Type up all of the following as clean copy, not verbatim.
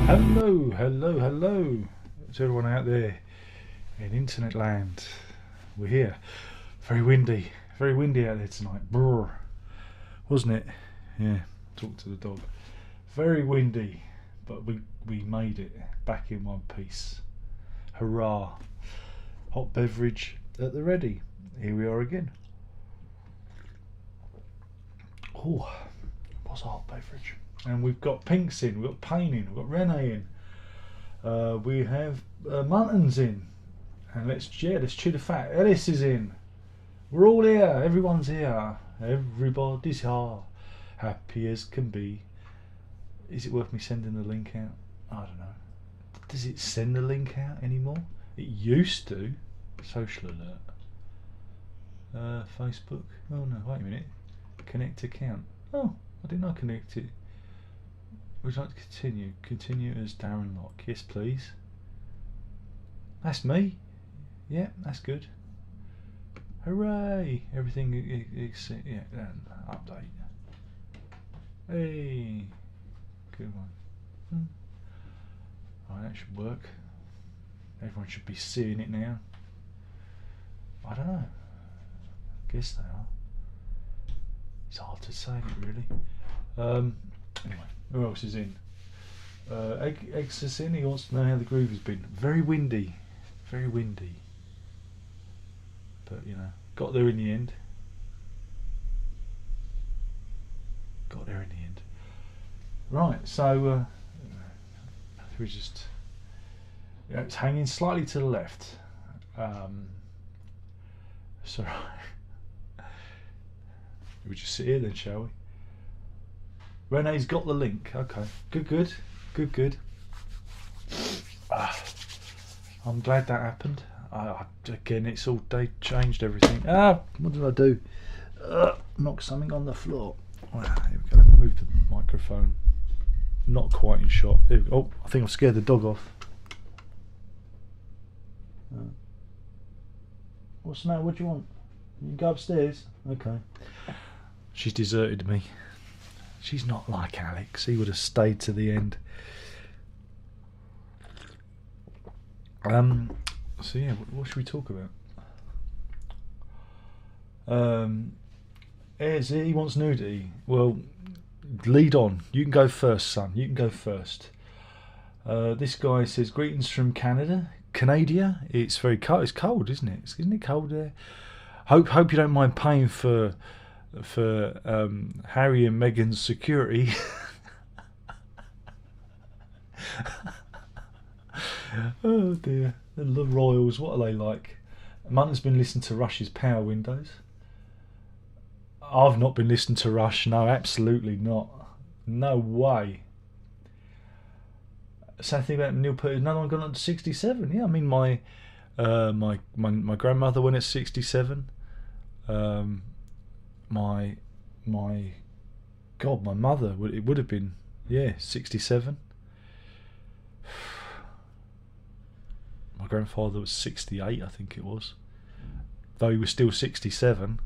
Hello, hello, hello to everyone out there in internet land. We're here. Very windy out there tonight. Brr. Wasn't it? Yeah, talk to the dog. Very windy, but we made it back in one piece. Hurrah. Hot beverage at the ready. Here we are again. Oh, what's a hot beverage? And we've got Pinks in, we've got Payne in, we've got Renee in, we have Muntins in, and let's chew the fat. Ellis is in. We're all here. Everyone's here. Everybody's here. Happy as can be. Is it worth me sending the link out? I don't know. Does it send the link out anymore? It used to. Social alert. Facebook. Oh no, wait a minute. Connect account. Oh, I didn't know I connected. Would you like to continue? Continue as Darren Locke. Yes, please. That's me. Yeah, that's good. Hooray! Everything, yeah, update. Hey, good one. Right, that should work. Everyone should be seeing it now. I don't know. I guess they are. It's hard to say, really. Anyway, who else is in? Eggs is in. He wants to know how the groove has been. Very windy. But, you know, got there in the end. Right, so we just... Yeah, it's hanging slightly to the left. So, we just sit here then, shall we? Renee's got the link. Okay, good. I'm glad that happened. Again, it's all they changed everything. What did I do? Knock something on the floor. Here we go. Move the microphone. Not quite in shot. There we go. Oh, I think I've scared the dog off. What's the matter? What do you want? You can go upstairs. Okay. She's deserted me. She's not like Alex. He would have stayed to the end. So yeah, what should we talk about? He wants nudity. Well, lead on. You can go first, son. You can go first. This guy says, greetings from Canada. It's very cold. It's cold, isn't it? Isn't it cold there? Hope you don't mind paying for Harry and Meghan's security. Oh dear, the royals, what are they like? Munton's been listening to Rush's Power Windows. I've not been listening to Rush. No, absolutely not. No way. Same thing about Neil Peart. Another one gone on to 67. Yeah, I mean my grandmother went at 67. My mother would have been 67. My grandfather was 68, I think it was. Though he was still 67.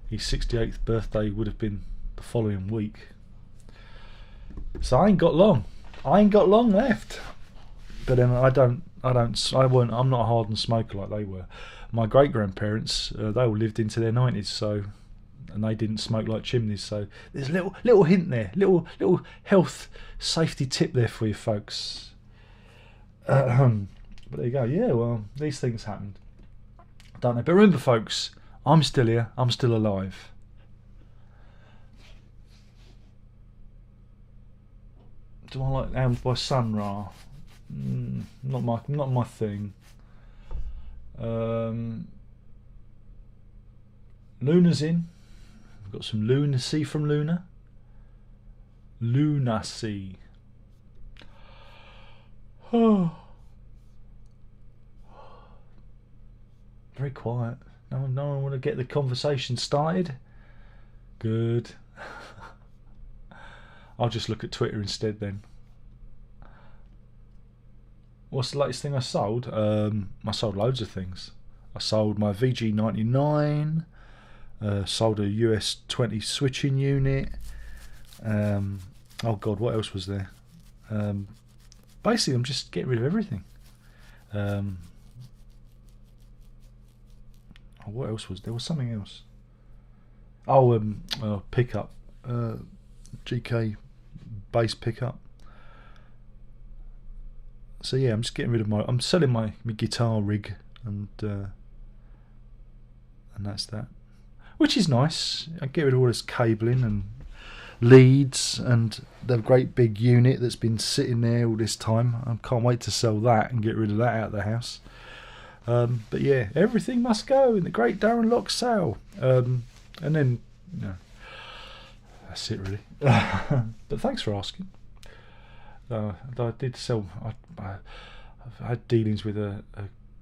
His 68th birthday would have been the following week. So I ain't got long left. But then I'm not a hardened smoker like they were. My great grandparents, they all lived into their 90s, and they didn't smoke like chimneys. So there's a little hint there, little health safety tip there for you folks. But there you go. Yeah, well, these things happened. Don't know. But remember, folks, I'm still here. I'm still alive. Do I like Hound by Sun Ra? Not my thing. Luna's in. We've got some lunacy from Luna. Lunacy. Oh. Very quiet. No one want to get the conversation started. Good. I'll just look at Twitter instead then. What's the latest thing I sold? I sold loads of things. I sold my VG99. Sold a US 20 switching unit. Oh God, what else was there? Basically, I'm just getting rid of everything. What else was there? Was something else? Oh, pickup, GK bass pickup. So yeah, I'm just getting rid of I'm selling my guitar rig, and that's that, which is nice. I get rid of all this cabling and leads and the great big unit that's been sitting there all this time. I can't wait to sell that and get rid of that out of the house. But yeah, everything must go in the great Darren Lock sale. And then, that's it really. But thanks for asking. I did sell. I've had dealings with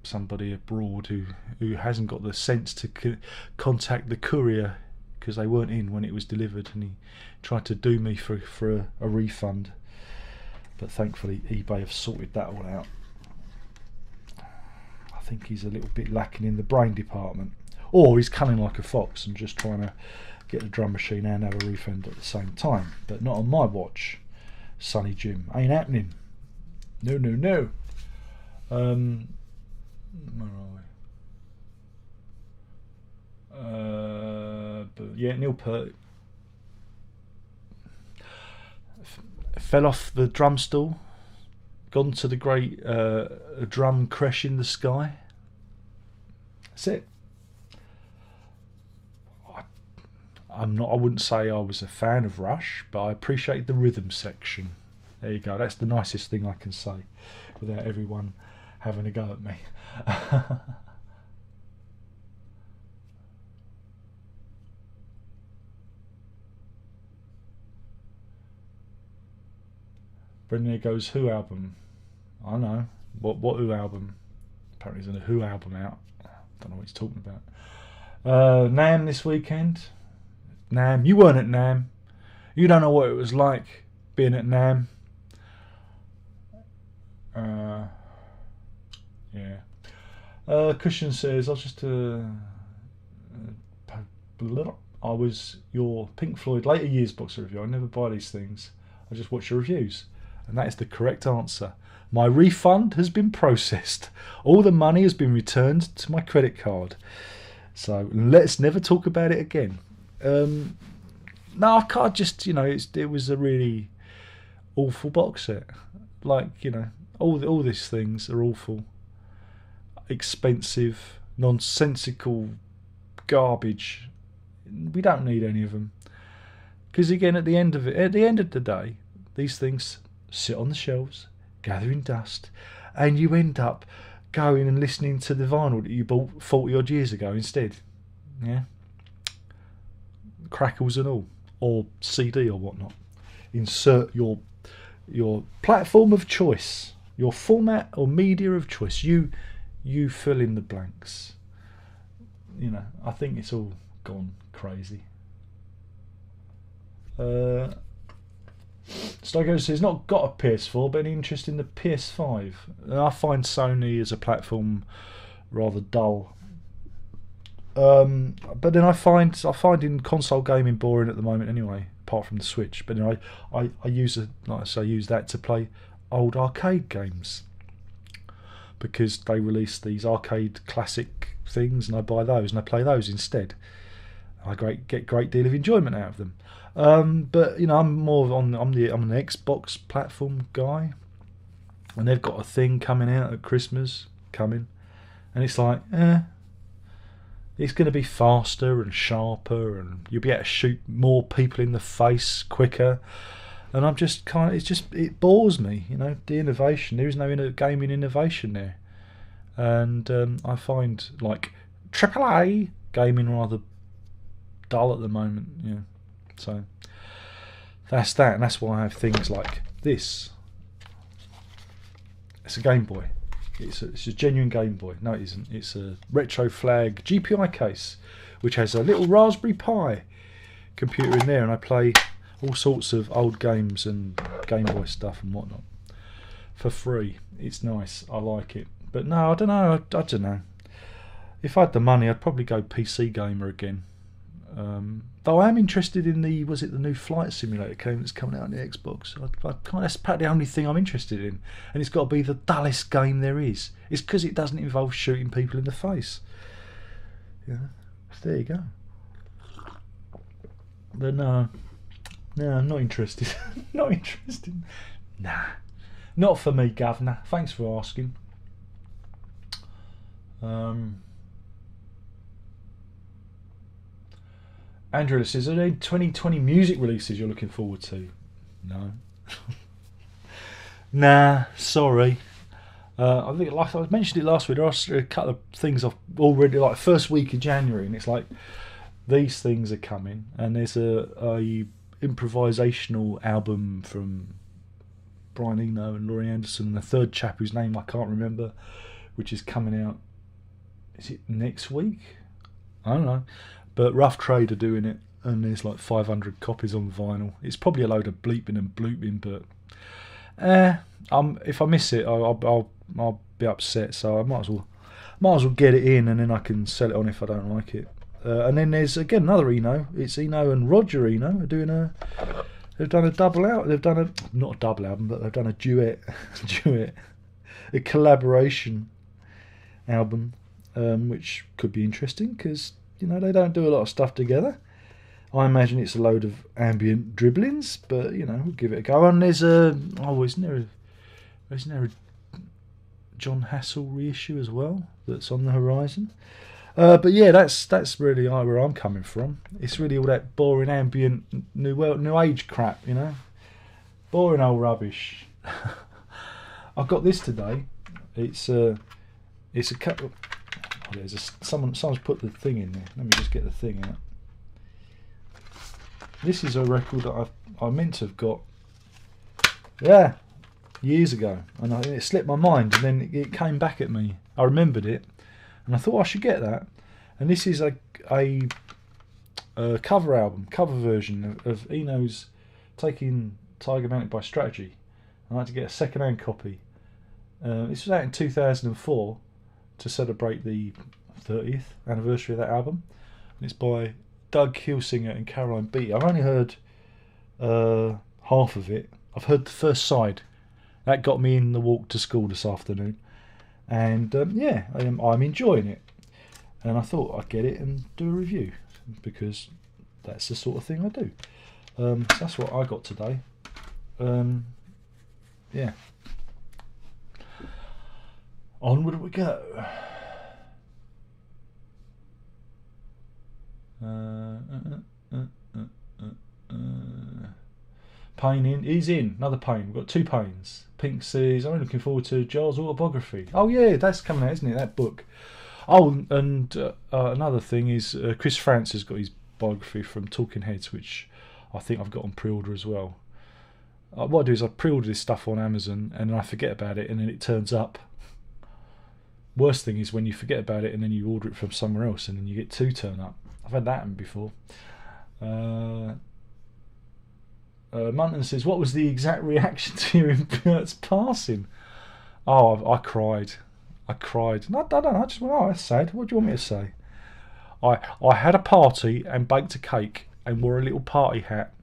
somebody abroad who hasn't got the sense to contact the courier because they weren't in when it was delivered, and he tried to do me for a refund. But thankfully, eBay have sorted that all out. I think he's a little bit lacking in the brain department, or he's cunning like a fox and just trying to get the drum machine and have a refund at the same time. But not on my watch, Sonny Jim. Ain't happening. No. Where are we? But yeah, Neil Peart fell off the drum stool, gone to the great drum crash in the sky. That's it. I wouldn't say I was a fan of Rush, but I appreciate the rhythm section. There you go. That's the nicest thing I can say without everyone having a go at me. Brendan goes, Who album? I know. What Who album? Apparently there's a Who album out. I don't know what he's talking about. NAMM this weekend. NAMM. You weren't at NAMM. You don't know what it was like being at NAMM. Yeah. Cushion says, I was your Pink Floyd later years box review. I never buy these things. I just watch your reviews. And that is the correct answer. My refund has been processed. All the money has been returned to my credit card. So let's never talk about it again. No, I can't just, it was a really awful box set. Like, all these things are awful. Expensive, nonsensical garbage. We don't need any of them. Because again, at the end of the day, these things sit on the shelves, gathering dust, and you end up going and listening to the vinyl that you bought 40 odd years ago instead. Yeah, crackles and all, or CD or whatnot. Insert your platform of choice, your format or media of choice. You fill in the blanks. I think it's all gone crazy. Stogo says not got a PS4 but an interest in the PS5. I find Sony as a platform rather dull. But then I find in console gaming boring at the moment anyway, apart from the Switch. But then I use that to play old arcade games, because they release these arcade classic things and I buy those and I play those instead. I get great deal of enjoyment out of them. But I'm more I'm an Xbox platform guy, and they've got a thing coming out at Christmas and it's like, it's going to be faster and sharper, and you'll be able to shoot more people in the face quicker. And I'm just it bores me, the innovation. There is no gaming innovation there, and I find like AAA gaming rather dull at the moment. Yeah. So that's that, and that's why I have things like this. It's a Game Boy. It's a genuine Game Boy. No, it isn't. It's a Retro Flag GPI case, which has a little Raspberry Pi computer in there, and I play all sorts of old games and Game Boy stuff and whatnot for free. It's nice. I like it. But no, I don't know. I don't know. If I had the money, I'd probably go PC gamer again. Though I am interested in the new flight simulator game that's coming out on the Xbox. That's probably the only thing I'm interested in, and it's got to be the dullest game there is. It's because it doesn't involve shooting people in the face. Yeah, so there you go. But no, I'm not interested. Not interested. Nah, not for me, Governor. Thanks for asking. Andrew says, are there 2020 music releases you're looking forward to? No. Nah, sorry. I think, like I mentioned it last week, there are a couple of things I've already, like first week of January, and it's like these things are coming, and there's a improvisational album from Brian Eno and Laurie Anderson, and a third chap whose name I can't remember, which is coming out, is it next week? I don't know. But Rough Trade are doing it, and there's like 500 copies on vinyl. It's probably a load of bleeping and blooping, but if I miss it, I'll be upset. So I might as well get it in, and then I can sell it on if I don't like it. And then there's again another Eno. It's Eno and Roger Eno are doing they've done a double out. They've done not a double album, but they've done a duet, a collaboration album, which could be interesting because, you know, they don't do a lot of stuff together. I imagine it's a load of ambient dribblings, but, you know, we'll give it a go. And there's isn't there a John Hassel reissue as well that's on the horizon? But yeah, that's really where I'm coming from. It's really all that boring ambient new age crap, you know, boring old rubbish. I've got this today. It's a couple. Someone's put the thing in there. Let me just get the thing out. This is a record that I meant to have got, years ago, and it slipped my mind, and then it came back at me. I remembered it, and I thought I should get that. And this is a cover version of Eno's taking Tiger Mounted by Strategy. I had to get a second-hand copy. This was out in 2004 to celebrate the 30th anniversary of that album. And it's by Doug Hilsinger and Caroline Beatty. I've only heard half of it. I've heard the first side. That got me in the walk to school this afternoon. And I'm enjoying it. And I thought I'd get it and do a review, because that's the sort of thing I do. So that's what I got today. Onward we go. Pain is in. Another Pain. We've got two Pains. Pink says, I'm looking forward to Giles' autobiography. Oh yeah, that's coming out, isn't it? That book. Oh, and another thing is Chris France has got his biography from Talking Heads, which I think I've got on pre-order as well. What I do is I pre-order this stuff on Amazon, and then I forget about it, and then it turns up. Worst thing is when you forget about it and then you order it from somewhere else and then you get two turn up. I've had that happen before. Munton says, what was the exact reaction to hearing Bert's passing? Oh, I cried. I don't know, I just went, oh, that's sad. What do you want me to say? I had a party and baked a cake and wore a little party hat.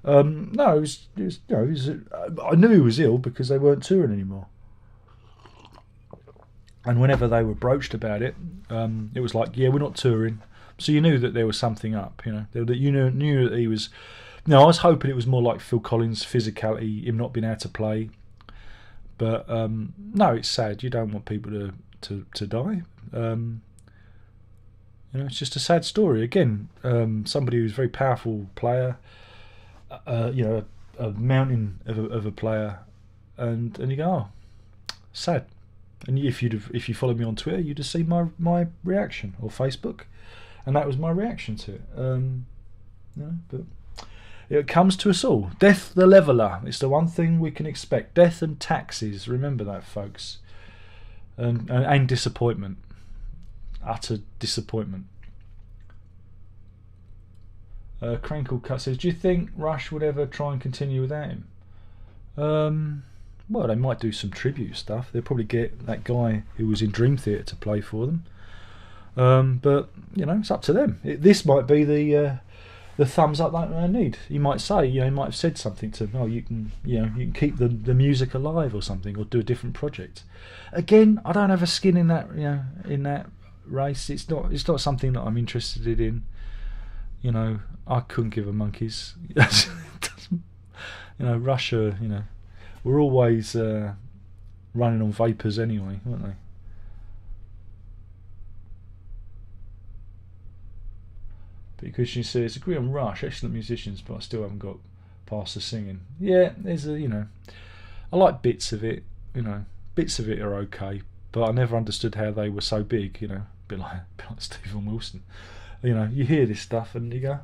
No, I knew he was ill because they weren't touring anymore. And whenever they were broached about it, it was like, yeah, we're not touring. So you knew that there was something up, you know. That you knew that he was. No, I was hoping it was more like Phil Collins' physicality, him not being able to play. But no, it's sad. You don't want people to die. You know, it's just a sad story. Again, somebody who's a very powerful player. You know, a mountain of a player, and you go, oh, sad. And if you followed me on Twitter, you'd have seen my reaction, or Facebook, and that was my reaction to it. You know, but it comes to us all. Death the leveller. It's the one thing we can expect. Death and taxes. Remember that, folks. And disappointment. Utter disappointment. Crankle Cut says, do you think Rush would ever try and continue without him? Well, they might do some tribute stuff. They'll probably get that guy who was in Dream Theater to play for them. But you know, it's up to them. This might be the thumbs up that I need. You might say, you know, you might have said something to them. Oh, you can keep the music alive or something, or do a different project. Again, I don't have a skin in that, in that race. It's not something that I'm interested in. You know, I couldn't give a monkey's. Russia, were always running on vapours anyway, weren't they? Because she says, agree on Rush, excellent musicians, but I still haven't got past the singing. Yeah, there's I like bits of it, bits of it are okay, but I never understood how they were so big, a bit like Stephen Wilson. You hear this stuff and you go,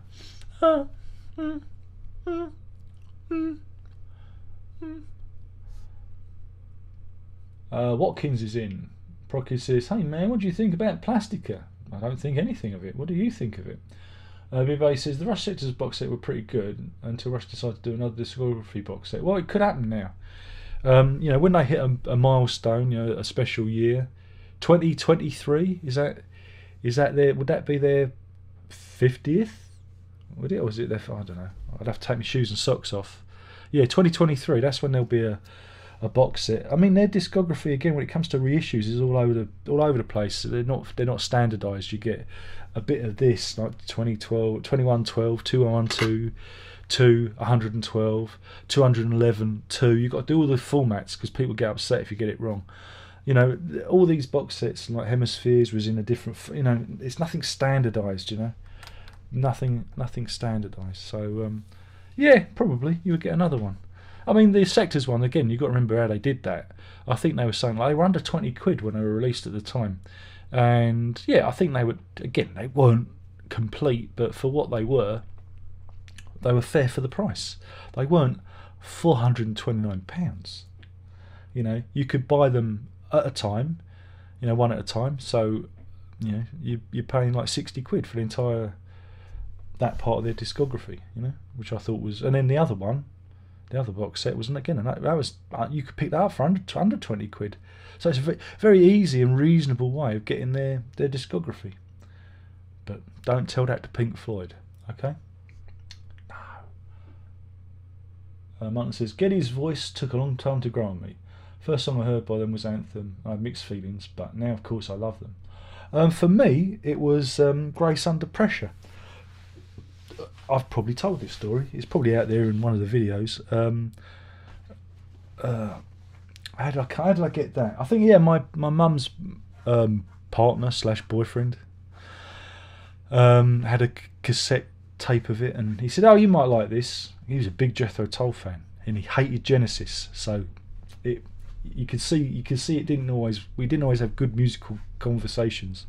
Watkins is in. Procky says, hey man, what do you think about Plastica? I don't think anything of it. What do you think of it? Vive says, the Rush Sectors box set were pretty good until Rush decided to do another discography box set. Well, it could happen now. When they hit a milestone, a special year, 2023, is that their, would that be their 50th? Would it, or was it their, I don't know. I'd have to take my shoes and socks off. Yeah, 2023, that's when there'll be a box set. I mean, their discography, again, when it comes to reissues, is all over the place. They're not standardised. You get a bit of this, like 2012, 2112, 2012, 2, 112, 211, 2. You've got to do all the formats because people get upset if you get it wrong. All these box sets, like Hemispheres, was in a different, it's nothing standardised, nothing standardised. So, yeah, probably you would get another one. I mean, the Sectors one, again, you've got to remember how they did that. I think they were saying, like, they were under 20 quid when they were released at the time. And, yeah, I think they weren't complete, but for what they were fair for the price. They weren't £429. You could buy them at a time, one at a time. So, you're paying like 60 quid for the entire, that part of their discography, which I thought was, and then the other one, the other box set was, again, and that was, you could pick that up for under 20 quid. So it's a very, very easy and reasonable way of getting their discography. But don't tell that to Pink Floyd, okay? No. Martin says, Geddy's voice took a long time to grow on me. First song I heard by them was Anthem. I had mixed feelings, but now, of course, I love them. For me, it was Grace Under Pressure. I've probably told this story. It's probably out there in one of the videos. How did I get that? I think, yeah, my mum's partner / boyfriend had a cassette tape of it, and he said, "Oh, you might like this." He was a big Jethro Tull fan, and he hated Genesis, so you could see we didn't always have good musical conversations.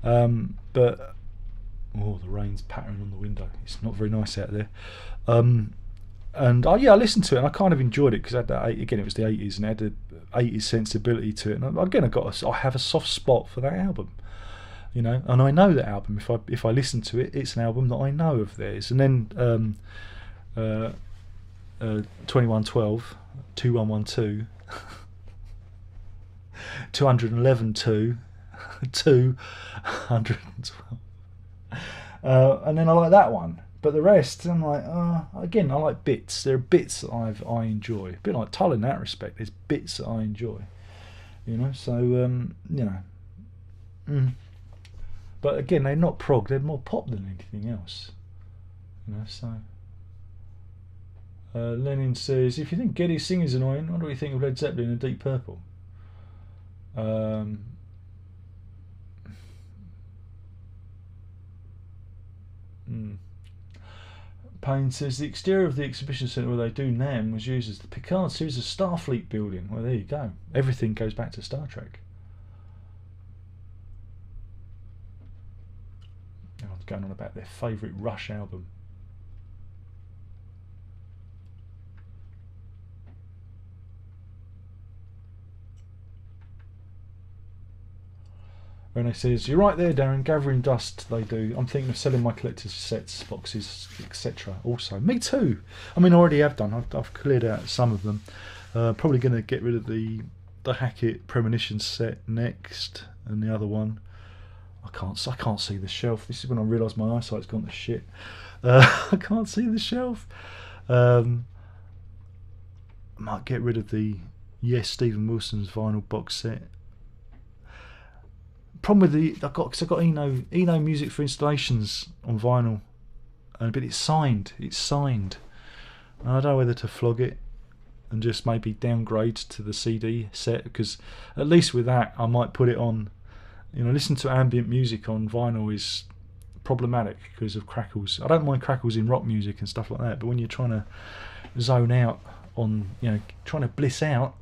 But the rain's pattering on the window. It's not very nice out there. And I listened to it and I kind of enjoyed it because it was the 80s and it had an 80s sensibility to it. And again, I have a soft spot for that album, and I know that album. If I listen to it, it's an album that I know of theirs. And then 2112, 2112, 211, 2, 212. And then I like that one, but the rest I'm like, again, I like bits. There are bits that I enjoy, a bit like Tull in that respect. There's bits that I enjoy, so but again, they're not prog, they're more pop than anything else, so Lenin says, if you think Geddy's singing is annoying, what do you think of Led Zeppelin and Deep Purple? Payne says the exterior of the exhibition centre where they do NAMM was used as the Picard series of Starfleet building. Well, there you go. Everything goes back to Star Trek. Everyone's going on about their favourite Rush album. Rene says, you're right there, Darren, gathering dust they do. I'm thinking of selling my collector's sets, boxes, etc. also. Me too. I mean, I already have done. I've cleared out some of them. Probably going to get rid of the Hackett Premonition set next, and the other one I can't see the shelf. This is when I realise my eyesight's gone to shit. I can't see the shelf. I might get rid of the Stephen Wilson's vinyl box set. Problem with I've got Eno Music for Installations on vinyl, but it's signed. And I don't know whether to flog it and just maybe downgrade to the CD set, because at least with that I might put it on. Listen to ambient music on vinyl is problematic because of crackles. I don't mind crackles in rock music and stuff like that, but when you're trying to zone out on, trying to bliss out,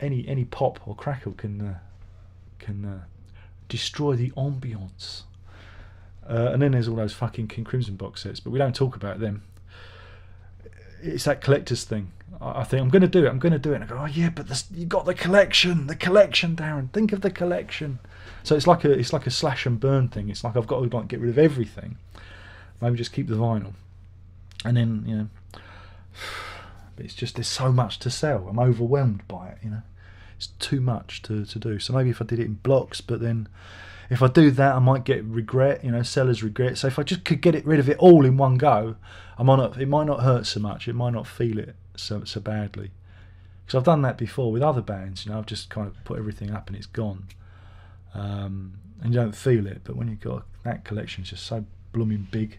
any pop or crackle can destroy the ambience. And then there's all those fucking King Crimson box sets, but we don't talk about them. It's that collector's thing. I think I'm going to do it. And I go, oh yeah, but you got the collection, Darren. Think of the collection. So it's like a slash and burn thing. It's like I've got to get rid of everything. Maybe just keep the vinyl, and then But it's just there's so much to sell. I'm overwhelmed by it. It's too much to do. So maybe if I did it in blocks, but then if I do that, I might get regret. Seller's regret. So if I just could get rid of it all in one go, it might not hurt so much. It might not feel it so badly. Because I've done that before with other bands. I've just kind of put everything up and it's gone, and you don't feel it. But when you've got that collection, it's just so blooming big,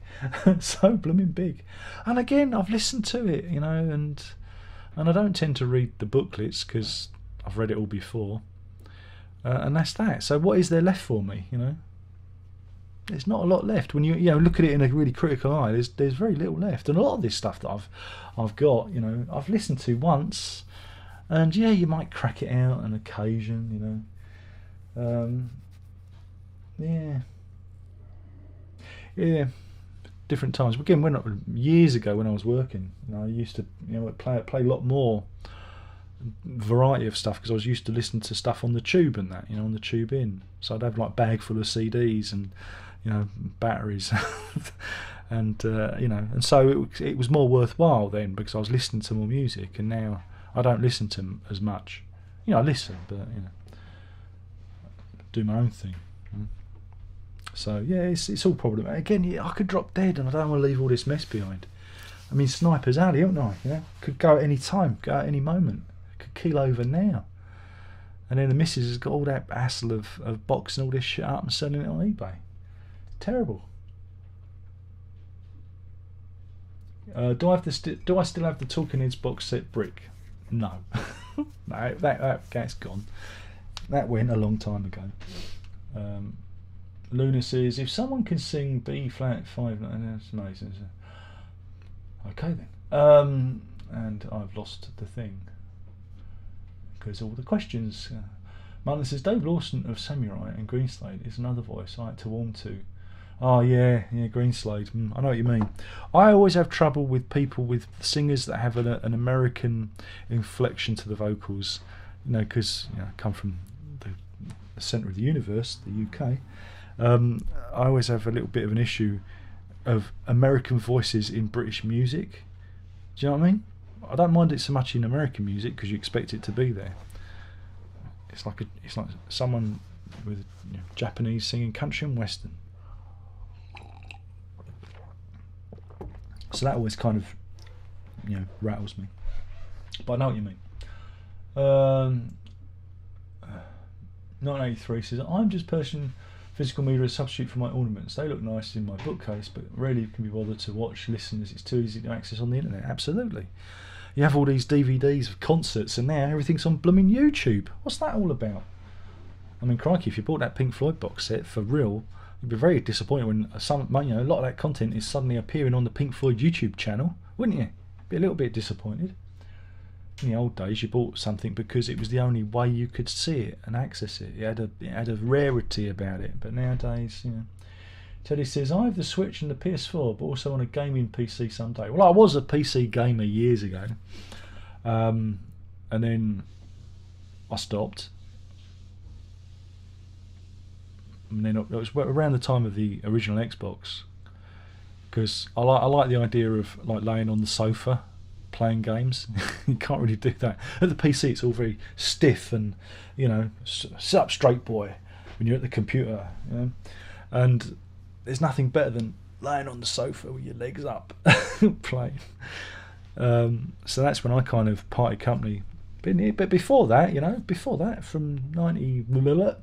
so blooming big. And again, I've listened to it, and I don't tend to read the booklets because I've read it all before, and that's that. So what is there left for me? There's not a lot left. When you look at it in a really critical eye, there's very little left. And a lot of this stuff that I've got, I've listened to once, and yeah, you might crack it out on occasion, yeah, different times. Again, years ago when I was working, I used to play a lot more variety of stuff because I was used to listening to stuff on the tube and that, on the tube in. So I'd have like a bag full of CDs and batteries, and and so it was more worthwhile then because I was listening to more music. And now I don't listen to them as much. I listen, but do my own thing. So yeah, it's all problematic. Again, I could drop dead, and I don't want to leave all this mess behind. I mean, Sniper's Alley, haven't I? Could go at any time, go at any moment. Could keel over now. And then the missus has got all that hassle of boxing all this shit up and selling it on eBay. Terrible. Do I still have the Talking Heads box set brick? No. No, that's gone. That went a long time ago. Luna says, if someone can sing B flat 5, that's amazing. Okay then. And I've lost the thing because all the questions. Marlon says, Dave Lawson of Samurai and Greenslade is another voice I like to warm to. Oh yeah, Greenslade. I know what you mean. I always have trouble with people, with singers that have an American inflection to the vocals, because I come from the centre of the universe, the UK. I always have a little bit of an issue of American voices in British music. Do you know what I mean? I don't mind it so much in American music because you expect it to be there. It's like someone with Japanese singing country and western. So that always kind of rattles me. But I know what you mean. 983 says, I'm just purchasing physical media as a substitute for my ornaments. They look nice in my bookcase, but rarely can be bothered to watch, listen, as it's too easy to access on the internet. Absolutely. You have all these DVDs of concerts, and now everything's on blooming YouTube. What's that all about? I mean, crikey, if you bought that Pink Floyd box set for real, you'd be very disappointed when a lot of that content is suddenly appearing on the Pink Floyd YouTube channel, wouldn't you? Be a little bit disappointed. In the old days, you bought something because it was the only way you could see it and access it. It had a rarity about it. But nowadays, Teddy says, I have the Switch and the PS4, but also on a gaming PC someday. Well, I was a PC gamer years ago, and then I stopped. And then it was around the time of the original Xbox, because I like the idea of like laying on the sofa playing games. You can't really do that at the PC. It's all very stiff and sit up straight, boy. when you're at the computer, you know. And there's nothing better than lying on the sofa with your legs up playing. So that's when I kind of parted company. But before that, you know, from 90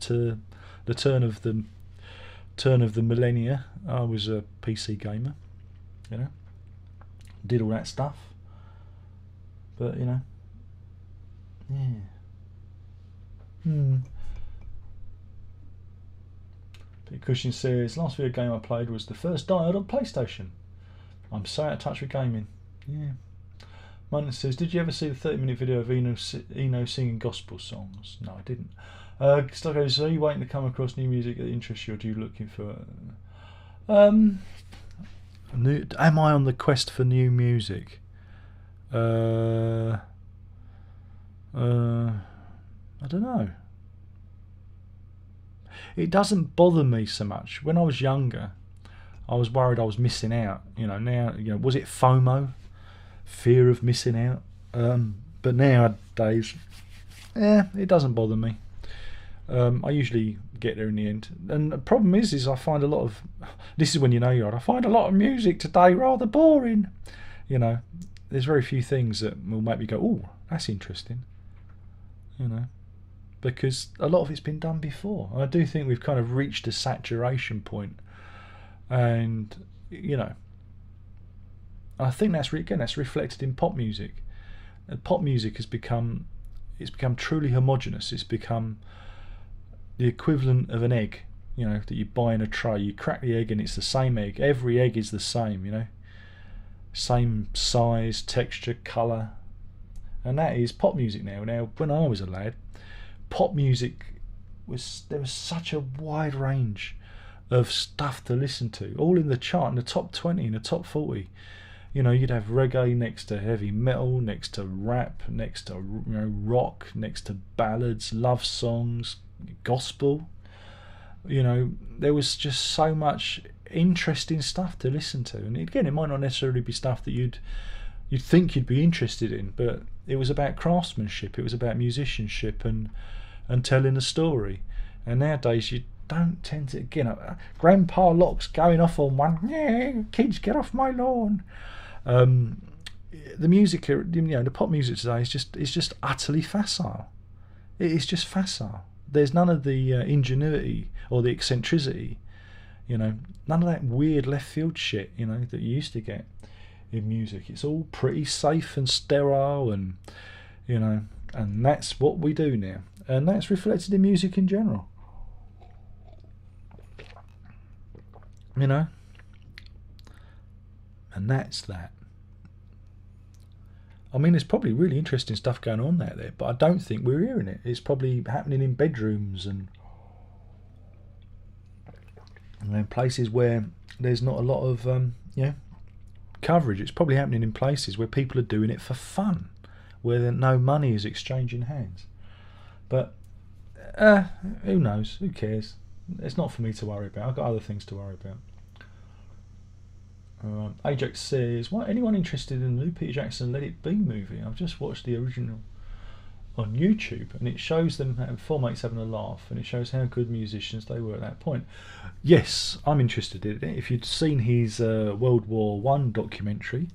to the turn of the millennia, I was a PC gamer, you know, did all that stuff. But you know, yeah. Peter Cushing says, last video game I played was the first Diode on PlayStation. I'm so out of touch with gaming. Yeah. Munton says, did you ever see the 30-minute video of Eno singing gospel songs? No, I didn't. Stuck goes, are you waiting to come across new music that interests you, or are you looking for... am I on the quest for new music? I don't know. It doesn't bother me so much. When I was younger, I was worried I was missing out. You know, now, you know, was it FOMO? Fear of missing out? But nowadays, it doesn't bother me. I usually get there in the end. And the problem is I find a lot of... This is when you know you're old. I find a lot of music today rather boring. You know, there's very few things that will make me go, oh, that's interesting. You know, because a lot of it's been done before. I do think we've kind of reached a saturation point. And, you know, I think that's reflected in pop music. And pop music has become truly homogenous. It's become the equivalent of an egg, you know, that you buy in a tray. You crack the egg and it's the same egg. Every egg is the same, you know, same size, texture, colour, and that is pop music now. Now, when I was a lad, pop music there was such a wide range of stuff to listen to, all in the chart, in the top 20, in the top 40. You know, you'd have reggae next to heavy metal, next to rap, next to, you know, rock, next to ballads, love songs, gospel. You know, there was just so much interesting stuff to listen to. And again, it might not necessarily be stuff that you'd think you'd be interested in, but it was about craftsmanship, it was about musicianship and telling a story. And nowadays you don't tend to, you know, Grandpa Locke's going off on one, yeah, kids, get off my lawn. The music, you know, the pop music today is just utterly facile. It is just facile. There's none of the ingenuity or the eccentricity, you know, none of that weird left field shit, you know, that you used to get in music. It's all pretty safe and sterile, and you know, and that's what we do now, and that's reflected in music in general. You know, and that's that. I mean, there's probably really interesting stuff going on out there, but I don't think we're hearing it. It's probably happening in bedrooms and in places where there's not a lot of you know, coverage. It's probably happening in places where people are doing it for fun, where no money is exchanging hands. But who knows? Who cares? It's not for me to worry about. I've got other things to worry about. Ajax says, "Why anyone interested in the new Peter Jackson Let It Be movie? I've just watched the original on YouTube, and it shows them four mates having a laugh, and it shows how good musicians they were at that point." Yes, I'm interested in it. If you'd seen his World War One documentary,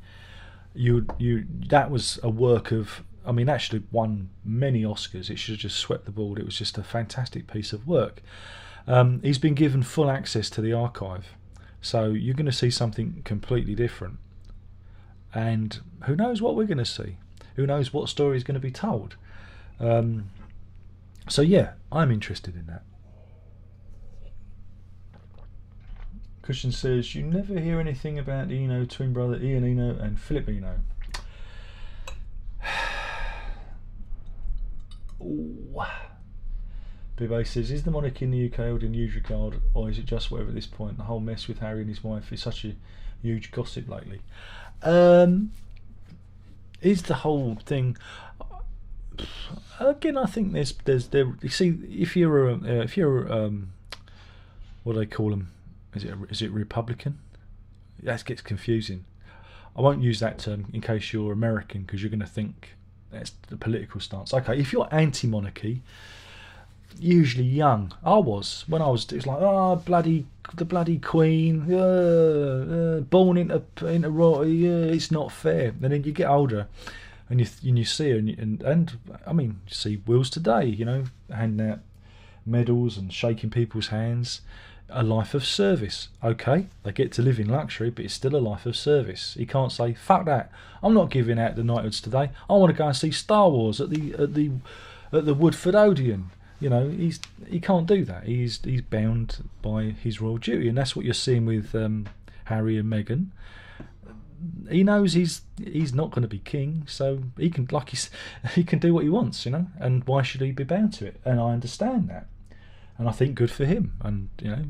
that was a work of. I mean, actually won many Oscars. It should have just swept the board. It was just a fantastic piece of work. He's been given full access to the archive. So you're going to see something completely different. And who knows what we're going to see? Who knows what story is going to be told? So yeah, I'm interested in that. Christian says, you never hear anything about the Eno twin brother, Ian Eno and Philip Eno. Bibe says, is the monarchy in the UK held in huge regard, or is it just whatever at this point? The whole mess with Harry and his wife is such a huge gossip lately. Is the whole thing again? I think there's you see, if you're what do they call them? Is it Republican? That gets confusing. I won't use that term in case you're American, because you're going to think that's the political stance. Okay, if you're anti-monarchy, usually young. I was when I was. It was like, oh, the bloody Queen, born into royalty. It's not fair. And then you get older, and you see her, and I mean, you see wills today. You know, handing out medals and shaking people's hands. A life of service. Okay, they get to live in luxury, but it's still a life of service. He can't say, fuck that, I'm not giving out the knighthoods today, I want to go and see Star Wars at the Woodford Odeon. You know, he can't do that. He's bound by his royal duty, and that's what you're seeing with Harry and Meghan. He knows he's not going to be king, so he can he can do what he wants, you know. And why should he be bound to it? And I understand that. And I think good for him. And you know,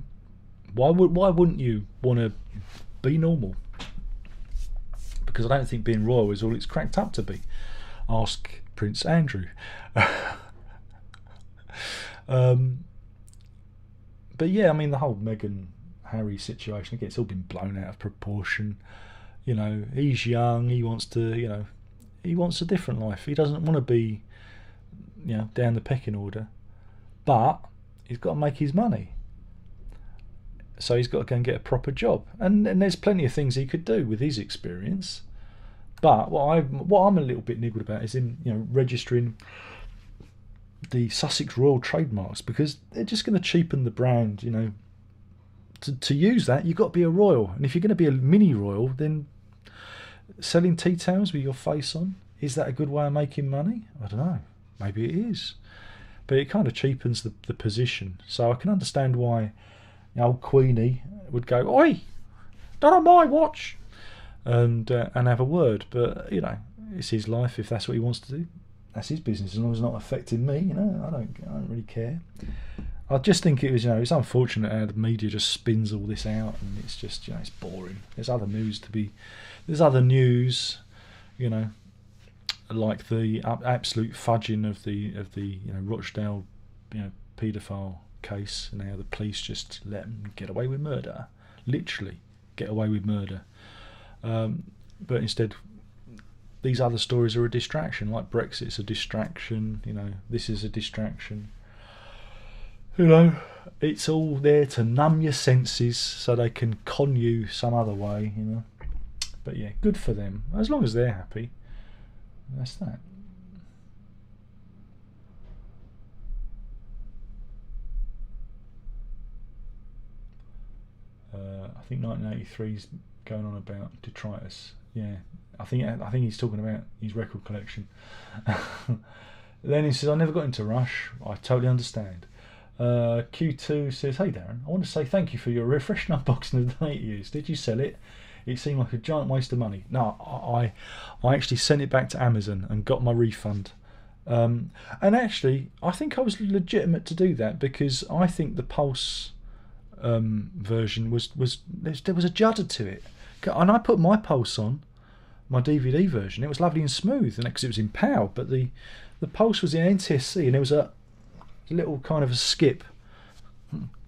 why wouldn't you want to be normal? Because I don't think being royal is all it's cracked up to be. Ask Prince Andrew. But yeah, I mean, the whole Meghan Harry situation, again, it's all been blown out of proportion. You know, he's young. He wants to. You know, he wants a different life. He doesn't want to be, you know, down the pecking order. But he's got to make his money, so he's got to go and get a proper job. And there's plenty of things he could do with his experience. But what I'm a little bit niggled about is him, you know, registering the Sussex Royal trademarks, because they're just going to cheapen the brand. You know, to use that, you've got to be a royal, and if you're going to be a mini royal, then selling tea towels with your face on, is that a good way of making money? I don't know. Maybe it is. But it kind of cheapens the position. So I can understand why the old Queenie would go, oi, not on my watch, and have a word. But, you know, it's his life. If that's what he wants to do, that's his business. As long as it's not affecting me, you know, I don't really care. I just think it was, you know, it's unfortunate how the media just spins all this out, and it's just, you know, it's boring. There's other news, you know, like the absolute fudging of the you know, Rochdale, you know, paedophile case, and how the police just let them get away with murder, literally get away with murder. But instead, these other stories are a distraction. Like Brexit's a distraction. You know, this is a distraction. You know, it's all there to numb your senses so they can con you some other way. You know, but yeah, good for them as long as they're happy. That's that. I think 1983's going on about detritus. Yeah, I think he's talking about his record collection. Then he says, I never got into Rush. I totally understand. Q2 says, hey Darren, I want to say thank you for your refreshing unboxing of the 80s. Did you sell it? It seemed like a giant waste of money. No, I actually sent it back to Amazon and got my refund. And actually, I think I was legitimate to do that, because I think the Pulse version there was a judder to it. And I put my Pulse on, my DVD version. It was lovely and smooth, and because it was in PAL, but the Pulse was in NTSC, and there was a little kind of a skip.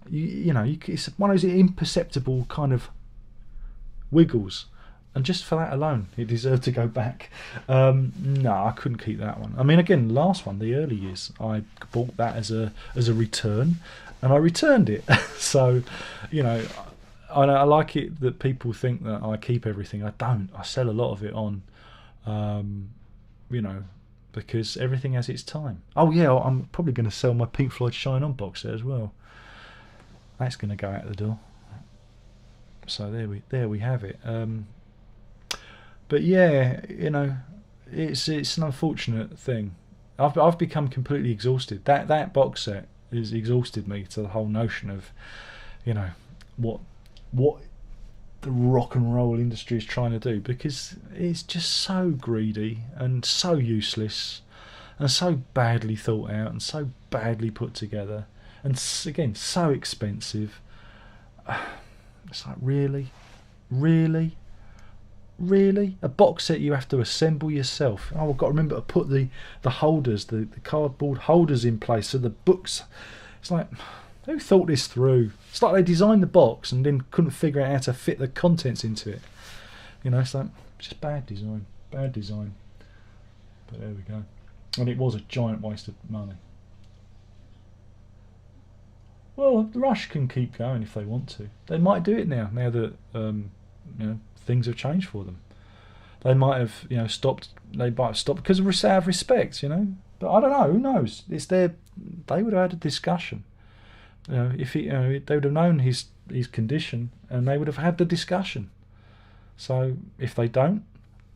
You know, it's one of those imperceptible kind of wiggles, and just for that alone it deserved to go back. No, I couldn't keep that one. I mean, again, last one, the early years, I bought that as a return, and I returned it. So, you know, I like it that people think that I keep everything. I don't. I sell a lot of it on, you know, because everything has its time. Oh yeah, I'm probably going to sell my Pink Floyd Shine On box set as well. That's going to go out the door. So there we have it. But yeah, you know, it's an unfortunate thing. I've become completely exhausted. That box set has exhausted me to the whole notion of, you know, what the rock and roll industry is trying to do, because it's just so greedy and so useless and so badly thought out and so badly put together, and again, so expensive. It's like, really? A box set you have to assemble yourself. Oh, I've got to remember to put the holders, the cardboard holders in place so the books. It's like, who thought this through? It's like they designed the box and then couldn't figure out how to fit the contents into it. You know, it's like, it's just bad design. But there we go. And it was a giant waste of money. Well, the Rush can keep going if they want to. They might do it now. Now that things have changed for them, they might have stopped. They might have stopped because out of respect, But I don't know. Who knows? It's their. They would have had a discussion. If they would have known his condition, and they would have had the discussion. So if they don't,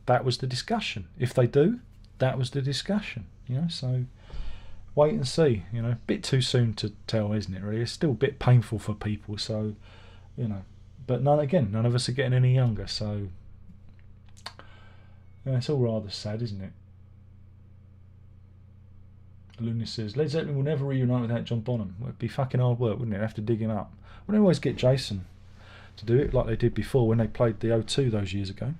that was the discussion. If they do, that was the discussion. So wait and see. Bit too soon to tell, isn't it? Really, it's still a bit painful for people. So but none of us are getting any younger. So it's all rather sad, isn't it? Luna says Led Zeppelin will never reunite without John Bonham. Well, it'd be fucking hard work, wouldn't it? They'd have to dig him up. Wouldn't they always get Jason to do it like they did before when they played the O2 those years ago?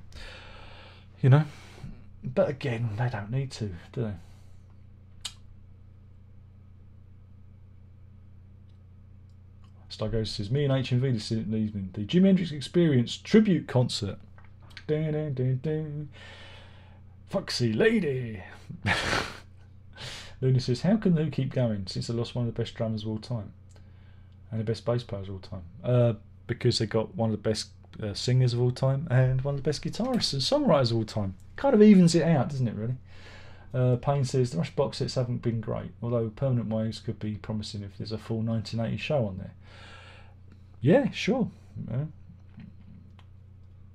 But again, they don't need to, do they? Stargoes says, me and HMV this evening, the Jimi Hendrix Experience tribute concert. Dun, dun, dun, dun. Foxy lady. Luna says, how can they keep going since they lost one of the best drummers of all time and the best bass players of all time? Because they got one of the best singers of all time and one of the best guitarists and songwriters of all time. Kind of evens it out, doesn't it, really? Payne says, the Rush box sets haven't been great, although Permanent Waves could be promising if there's a full 1980 show on there. Yeah, sure.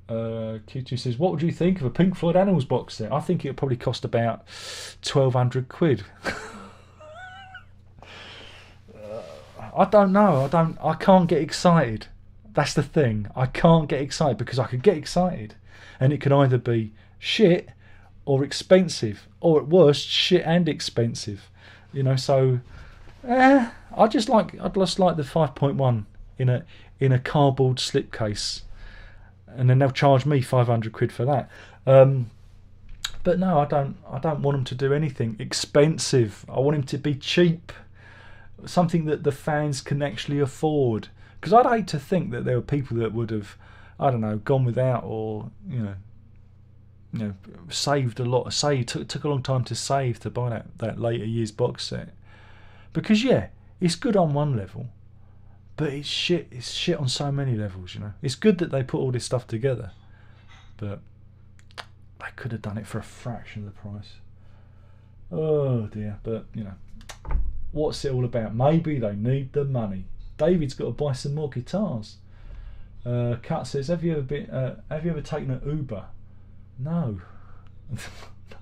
Q2 says, what would you think of a Pink Floyd Animals box set? I think it would probably cost about 1,200 quid. I don't know. I can't get excited. That's the thing. I can't get excited because I could get excited and it could either be shit or expensive, or at worst shit and expensive. So I'd just like the 5.1 in a cardboard slipcase, and then they'll charge me 500 quid for that. But no, I don't want them to do anything expensive. I want him to be cheap, something that the fans can actually afford. Because I'd hate to think that there were people that would have, I don't know, gone without, or saved a lot. Took a long time to save to buy that later years box set. Because it's good on one level, but it's shit. It's shit on so many levels. It's good that they put all this stuff together, but they could have done it for a fraction of the price. Oh dear. But what's it all about? Maybe they need the money. David's got to buy some more guitars. Kat says, have you ever taken an Uber? No.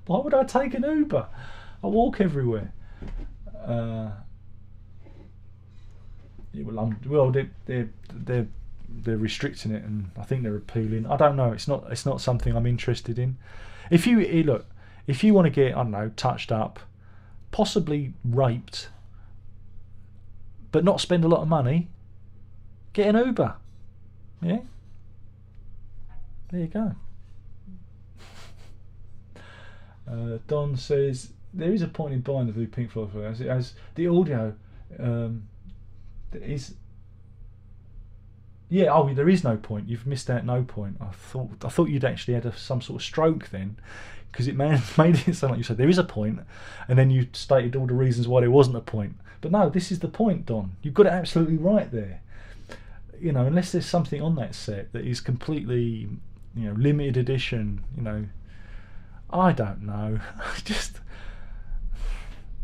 Why would I take an Uber? I walk everywhere. Well, they're restricting it, and I think they're appealing. I don't know. It's not something I'm interested in. If you want to get, I don't know, touched up, possibly raped, but not spend a lot of money, get an Uber. Yeah. There you go. Don says there is a point in buying the blue Pink Floyd as the audio is. Yeah, there is no point. You've missed out no point. I thought you'd actually had some sort of stroke then, because it made it sound like you said there is a point, and then you stated all the reasons why there wasn't a point. But no, this is the point, Don. You've got it absolutely right there. Unless there's something on that set that is completely, limited edition, I don't know. Just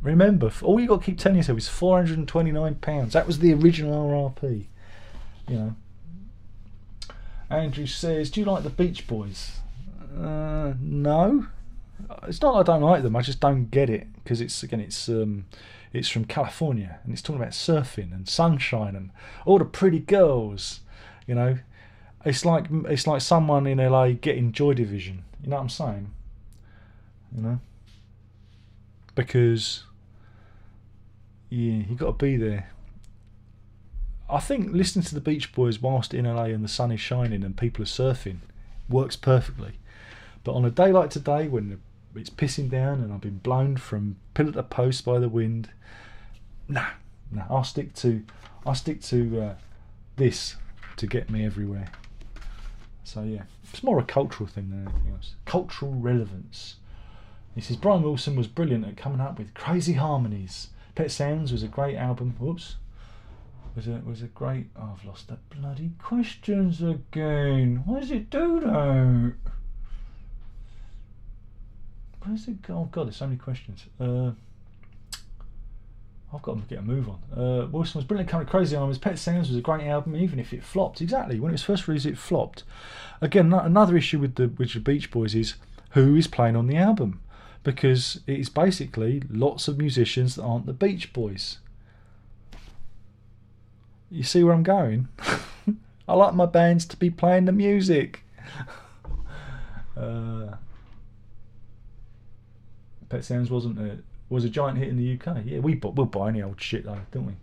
remember, all you got to keep telling yourself is £429. That was the original RRP. Andrew says, do you like the Beach Boys? No. It's not that I don't like them, I just don't get it, because it's from California, and it's talking about surfing and sunshine and all the pretty girls. It's like someone in LA getting Joy Division. You know what I'm saying? Because you got to be there. I think listening to the Beach Boys whilst in LA and the sun is shining and people are surfing works perfectly. But on a day like today, when it's pissing down and I've been blown from pillar to post by the wind, no, I'll stick to this to get me everywhere. So yeah, it's more a cultural thing than anything else. Cultural relevance. He says Brian Wilson was brilliant at coming up with crazy harmonies. Pet Sounds was a great album. Whoops. was a great. Oh, I've lost the bloody questions again. Why does it do that? Where's it go? Oh God, there's so many questions. I've got to get a move on. Wilson was brilliant, kind of crazy. His Pet Sounds was a great album, even if it flopped. Exactly, when it was first released, it flopped. Again, another issue with the Beach Boys is who is playing on the album, because it is basically lots of musicians that aren't the Beach Boys. You see where I'm going? I like my bands to be playing the music. Pet Sounds was a giant hit in the UK. Yeah, we'll buy any old shit though, don't we?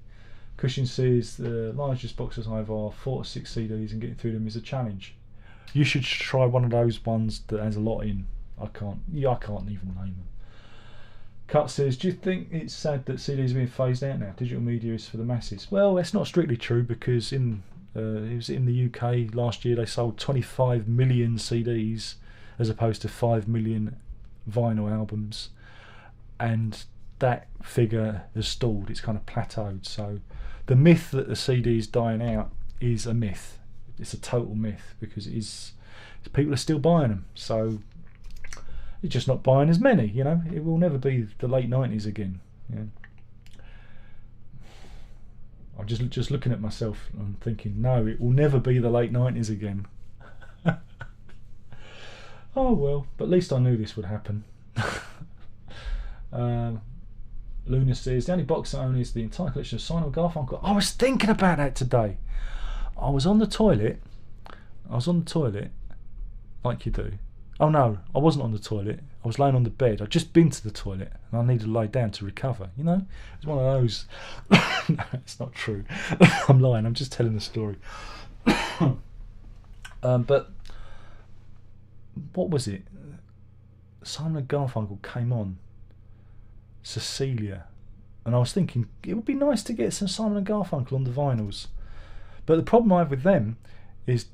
Cushing says the largest boxes I have are 4 to 6 CDs, and getting through them is a challenge. You should try one of those ones that has a lot in. I can't even name them. Cut says, do you think it's sad that CDs are being phased out now? Digital media is for the masses. Well, that's not strictly true, because it was in the UK last year they sold 25 million CDs as opposed to 5 million vinyl albums, and that figure has stalled. It's kind of plateaued. So the myth that the CD is dying out is a myth. It's a total myth, because people are still buying them. So it's just not buying as many, you know. It will never be the late 90s again. You know? I'm just looking at myself and thinking, no, it will never be the late 90s again. Oh well, but at least I knew this would happen. Luna says, the only box I own is the entire collection of Simon & Garfunkel. I was thinking about that today. I was on the toilet, like you do. Oh no, I wasn't on the toilet. I was laying on the bed. I'd just been to the toilet and I needed to lay down to recover, you know? It's one of those. No, it's not true. I'm lying, I'm just telling the story. But what was it? Simon & Garfunkel came on, Cecilia, and I was thinking it would be nice to get some Simon & Garfunkel on the vinyls. But the problem I have with them is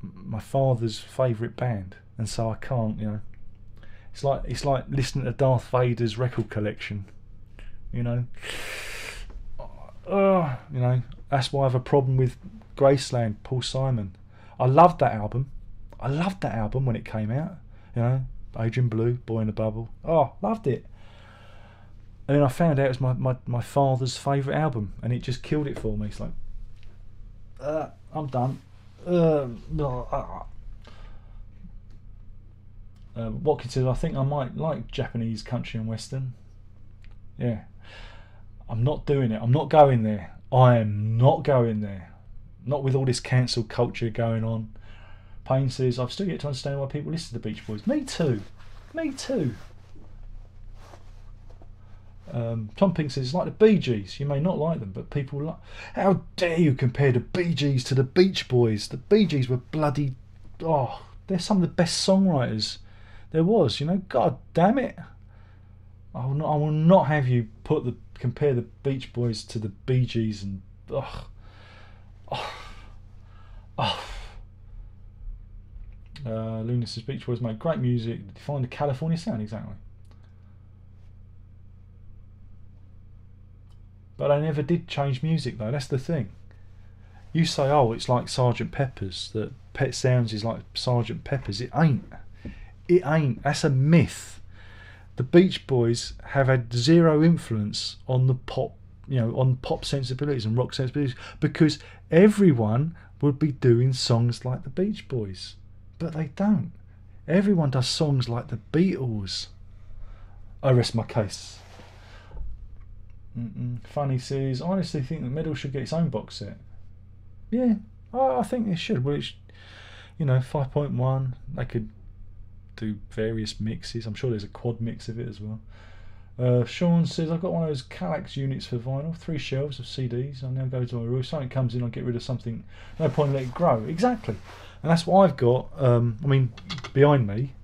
my father's favourite band, and so I can't, you know. It's like listening to Darth Vader's record collection, you know. You know, that's why I have a problem with Graceland, Paul Simon. I loved that album when it came out, you know. Adrian Blue, Boy in a Bubble. Oh, loved it. And then I found out it was my father's favourite album, and it just killed it for me. It's like, I'm done. Watkins says, I think I might like Japanese country and western. Yeah. I'm not doing it. I'm not going there. I am not going there. Not with all this cancel culture going on. Payne says, I've still yet to understand why people listen to the Beach Boys. Me too. Tom Pink says, it's like the Bee Gees. You may not like them, but people like... How dare you compare the Bee Gees to the Beach Boys? The Bee Gees were bloody... Oh, they're some of the best songwriters there was, you know. God damn it. I will not have you compare the Beach Boys to the Bee Gees and... Luna says, Beach Boys make great music, define the California sound, exactly. But they never did change music though, that's the thing. You say, oh, it's like Sgt. Pepper's, that Pet Sounds is like Sgt. Pepper's. It ain't. That's a myth. The Beach Boys have had zero influence on the pop, you know, on pop sensibilities and rock sensibilities, because everyone would be doing songs like the Beach Boys. But they don't. Everyone does songs like the Beatles. I rest my case. Funny says, I honestly think that Metal should get its own box set. Yeah, I think it should. Well, it's, you know, 5.1. They could do various mixes. I'm sure there's a quad mix of it as well. Sean says, I've got one of those Kallax units for vinyl, 3 shelves of CDs. I now go to my room. If something comes in, I'll get rid of something. No point in letting it grow. Exactly. And that's what I've got. I mean, behind me,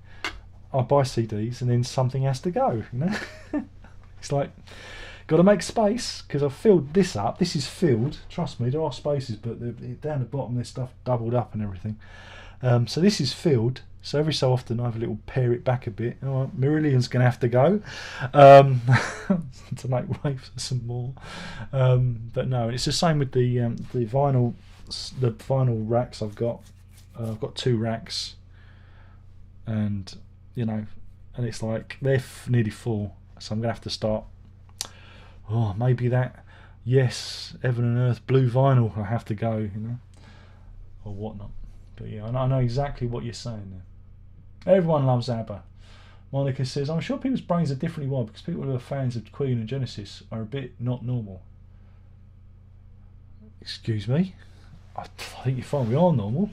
I buy CDs and then something has to go, you know. It's like, got to make space, because I've filled this up. This is filled. Trust me, there are spaces, but down the bottom there's stuff doubled up and everything. So this is filled. So every so often I have a little pare it back a bit. All right, Marillion's going to have to go to make way for some more. But no, it's the same with the vinyl racks I've got. I've got 2 racks, and you know, and it's like they're nearly full. So I'm going to have to start. Oh, maybe that. Yes, Heaven and Earth blue vinyl. I have to go, you know, or whatnot. But yeah, I know exactly what you're saying there. Everyone loves ABBA. Monica says, I'm sure people's brains are differently wired because people who are fans of Queen and Genesis are a bit not normal. Excuse me? I think you find we are normal.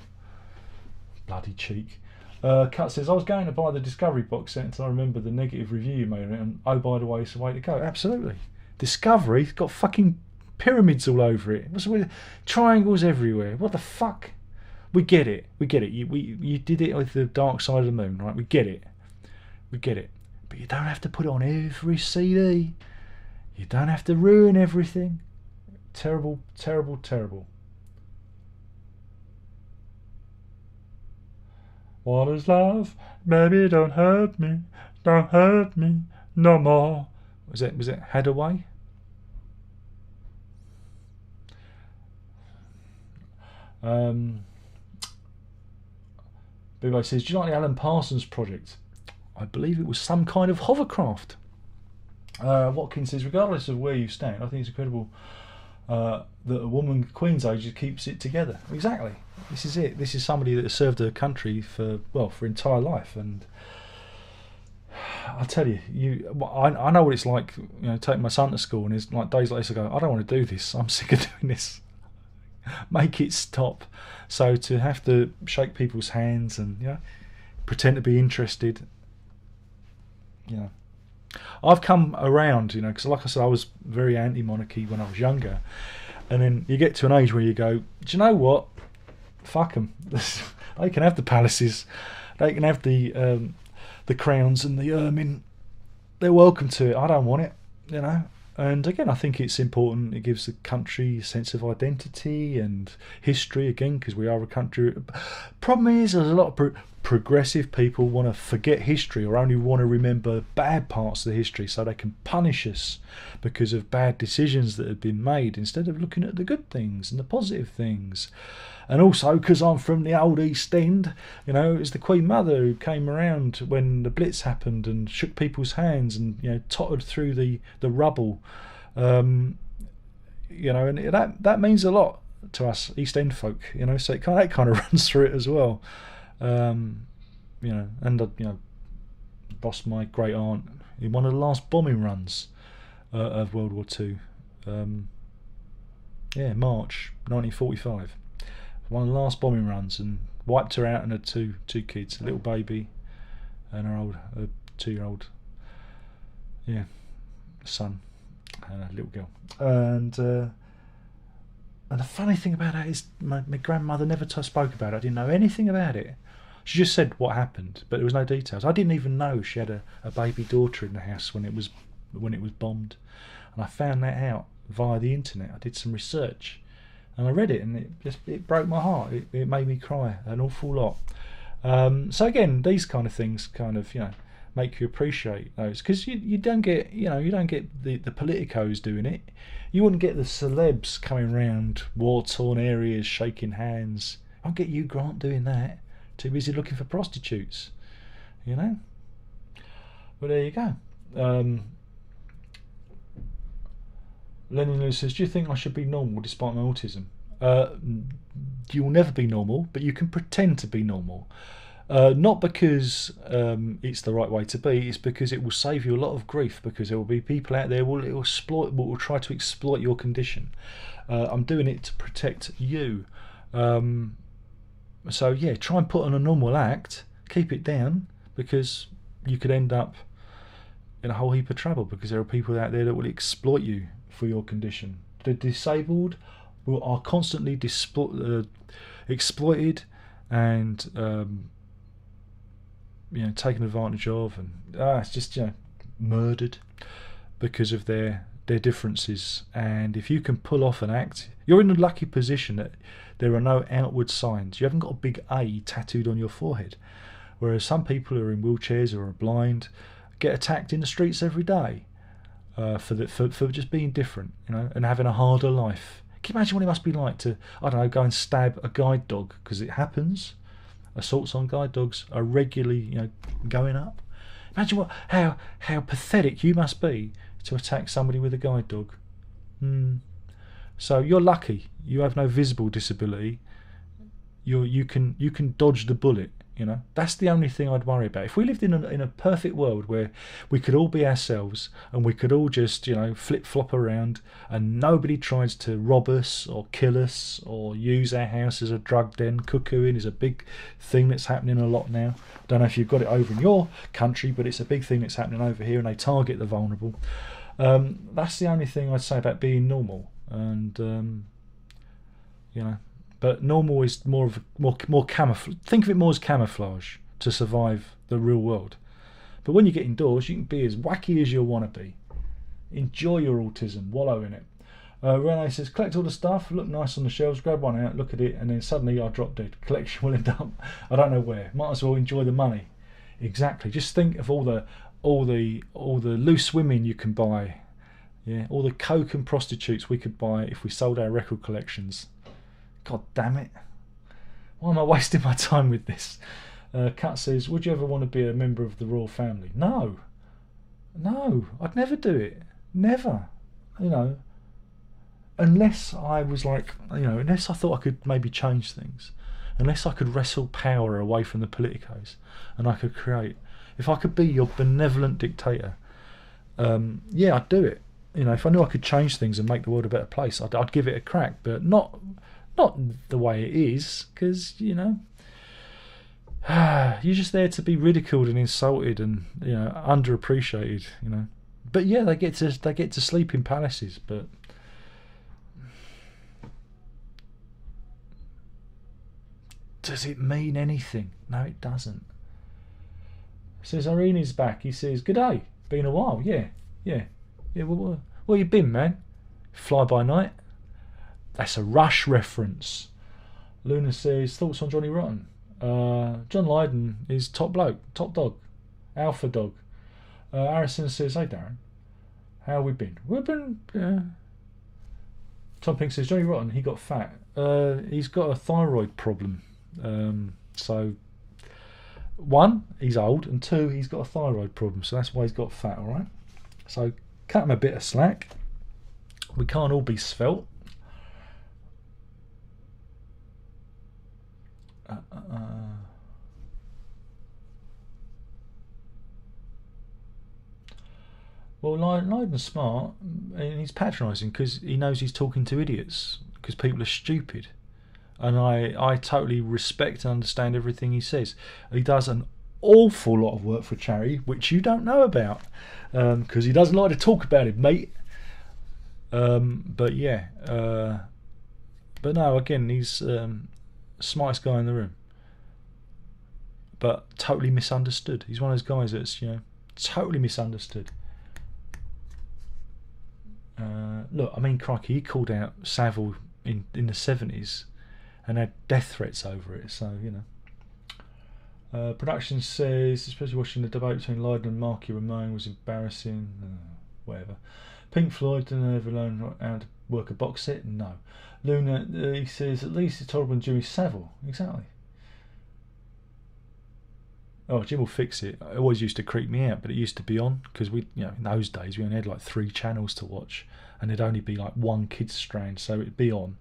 Bloody cheek. Cut says, I was going to buy the Discovery box set until I remember the negative review you made on it, and oh, by the way, it's the way to go. Absolutely. Discovery's got fucking pyramids all over it. What's with triangles everywhere? What the fuck? We get it. We get it. You did it with the Dark Side of the Moon, right? We get it. We get it. But you don't have to put it on every CD. You don't have to ruin everything. Terrible, terrible, terrible. What is love? Baby, don't hurt me. Don't hurt me no more. Was it Hadaway? Big says, do you like the Alan Parsons project? I believe it was some kind of hovercraft. Watkins says, regardless of where you stand, I think it's incredible that a woman Queen's age just keeps it together. Exactly. This is it. This is somebody that has served her country for entire life. And I tell you, I know what it's like. You know, taking my son to school, and it's like days like this I go, I don't want to do this. I'm sick of doing this. Make it stop. So to have to shake people's hands and, you know, pretend to be interested, you know, I've come around, you know, because like I said, I was very anti-monarchy when I was younger, and then you get to an age where you go, do you know what? Fuck them. They can have the palaces, they can have the crowns and the ermine. They're welcome to it. I don't want it, you know. And again, I think it's important. It gives the country a sense of identity and history, again, because we are a country. Problem is, there's a lot of progressive people want to forget history or only want to remember bad parts of the history so they can punish us because of bad decisions that have been made instead of looking at the good things and the positive things. And also, because I'm from the old East End, you know, it's the Queen Mother who came around when the Blitz happened and shook people's hands and, you know, tottered through the rubble. You know, and that means a lot to us East End folk, you know, so that kind of runs through it as well. You know, and, you know, lost my great aunt in one of the last bombing runs of World War II. March 1945. One of the last bombing runs, and wiped her out and her two kids, a little baby and her 2-year-old son and a little girl. And the funny thing about that is my grandmother never spoke about it. I didn't know anything about it. She just said what happened, but there was no details. I didn't even know she had a baby daughter in the house when it was bombed, and I found that out via the internet. I did some research. And I read it, and it broke my heart. It made me cry an awful lot. So again, these kind of things kind of, you know, make you appreciate those, because you don't get, you know, you don't get the politicos doing it. You wouldn't get the celebs coming around war-torn areas shaking hands. I don't get Hugh Grant doing that. Too busy looking for prostitutes, you know. Well, there you go. Lenny Lewis says, do you think I should be normal despite my autism? You'll never be normal, but you can pretend to be normal. Not because it's the right way to be, it's because it will save you a lot of grief, because there will be people out there who will try to exploit your condition. I'm doing it to protect you. So yeah, try and put on a normal act, keep it down, because you could end up in a whole heap of trouble, because there are people out there that will exploit you for your condition. The disabled are constantly exploited and you know, taken advantage of, and it's just, you know, murdered because of their their differences, and if you can pull off an act, you're in a lucky position that there are no outward signs. You haven't got a big A tattooed on your forehead, whereas some people who are in wheelchairs or are blind get attacked in the streets every day for just being different, you know, and having a harder life. Can you imagine what it must be like to, I don't know, go and stab a guide dog? Because it happens. Assaults on guide dogs are regularly, you know, going up. Imagine how pathetic you must be to attack somebody with a guide dog. So you're lucky. You have no visible disability. You can dodge the bullet. You know, that's the only thing I'd worry about. If we lived in a perfect world where we could all be ourselves and we could all just, you know, flip-flop around and nobody tries to rob us or kill us or use our house as a drug den. Cuckooing is a big thing that's happening a lot now. I don't know if you've got it over in your country, but it's a big thing that's happening over here, and they target the vulnerable. That's the only thing I'd say about being normal. And you know, but normal is more camouflage. Think of it more as camouflage to survive the real world. But when you get indoors, you can be as wacky as you want to be. Enjoy your autism, wallow in it. Renee says, collect all the stuff, look nice on the shelves, grab one out, look at it, and then suddenly I drop dead. Collection will end up, I don't know where. Might as well enjoy the money. Exactly. Just think of all the loose women you can buy. Yeah, all the coke and prostitutes we could buy if we sold our record collections. God damn it. Why am I wasting my time with this? Kat says, would you ever want to be a member of the royal family? No. No, I'd never do it. Never. You know, unless I was like, you know, unless I thought I could maybe change things. Unless I could wrestle power away from the politicos and I could create. If I could be your benevolent dictator, yeah, I'd do it. You know, if I knew I could change things and make the world a better place, I'd give it a crack, but not the way it is, because, you know, you're just there to be ridiculed and insulted and, you know, underappreciated, you know. But yeah, they get to sleep in palaces, but does it mean anything? No, it doesn't. Says Irene is back. He says, good day. Been a while. Yeah. Well, where you been, man? Fly by night. That's a Rush reference. Luna says, thoughts on Johnny Rotten? John Lydon is top bloke, top dog, alpha dog. Harrison says, hey Darren, how we been? We've been. Tom Pink says, Johnny Rotten, he got fat. He's got a thyroid problem. So, one, he's old, and two, he's got a thyroid problem. So that's why he's got fat. All right. So cut him a bit of slack. We can't all be svelte. Well, Lydon's smart, and he's patronising because he knows he's talking to idiots, because people are stupid. And I totally respect and understand everything he says. He does an awful lot of work for charity, which you don't know about, because he doesn't like to talk about it, mate. But yeah, but no, again, he's smartest guy in the room, but totally misunderstood. He's one of those guys that's, you know, totally misunderstood. Look, I mean, crikey, he called out Savile in the 70s and had death threats over it, so, you know. Production says, especially watching the debate between Lydon and Marky Ramone was embarrassing. Whatever. Pink Floyd didn't ever learn how to work a box set? No. Luna, he says, at least it's horrible and Jimmy Savile. Exactly. Oh, Jim will fix it. It always used to creep me out, but it used to be on, because we, you know, in those days we only had like 3 channels to watch, and there'd only be like one kids strand, so it'd be on.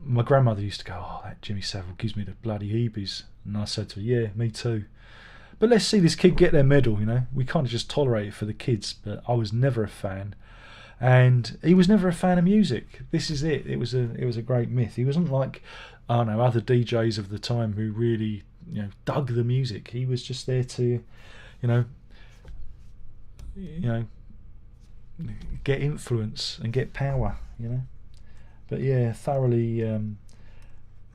My grandmother used to go, oh, that Jimmy Savile gives me the bloody heebies, and I said to her, yeah, me too. But let's see this kid get their medal, you know. We can't just tolerate it for the kids, but I was never a fan. And he was never a fan of music. This is it. It was a great myth. He wasn't like, I don't know, other DJs of the time who really, you know, dug the music. He was just there to, you know, get influence and get power, you know. But yeah, thoroughly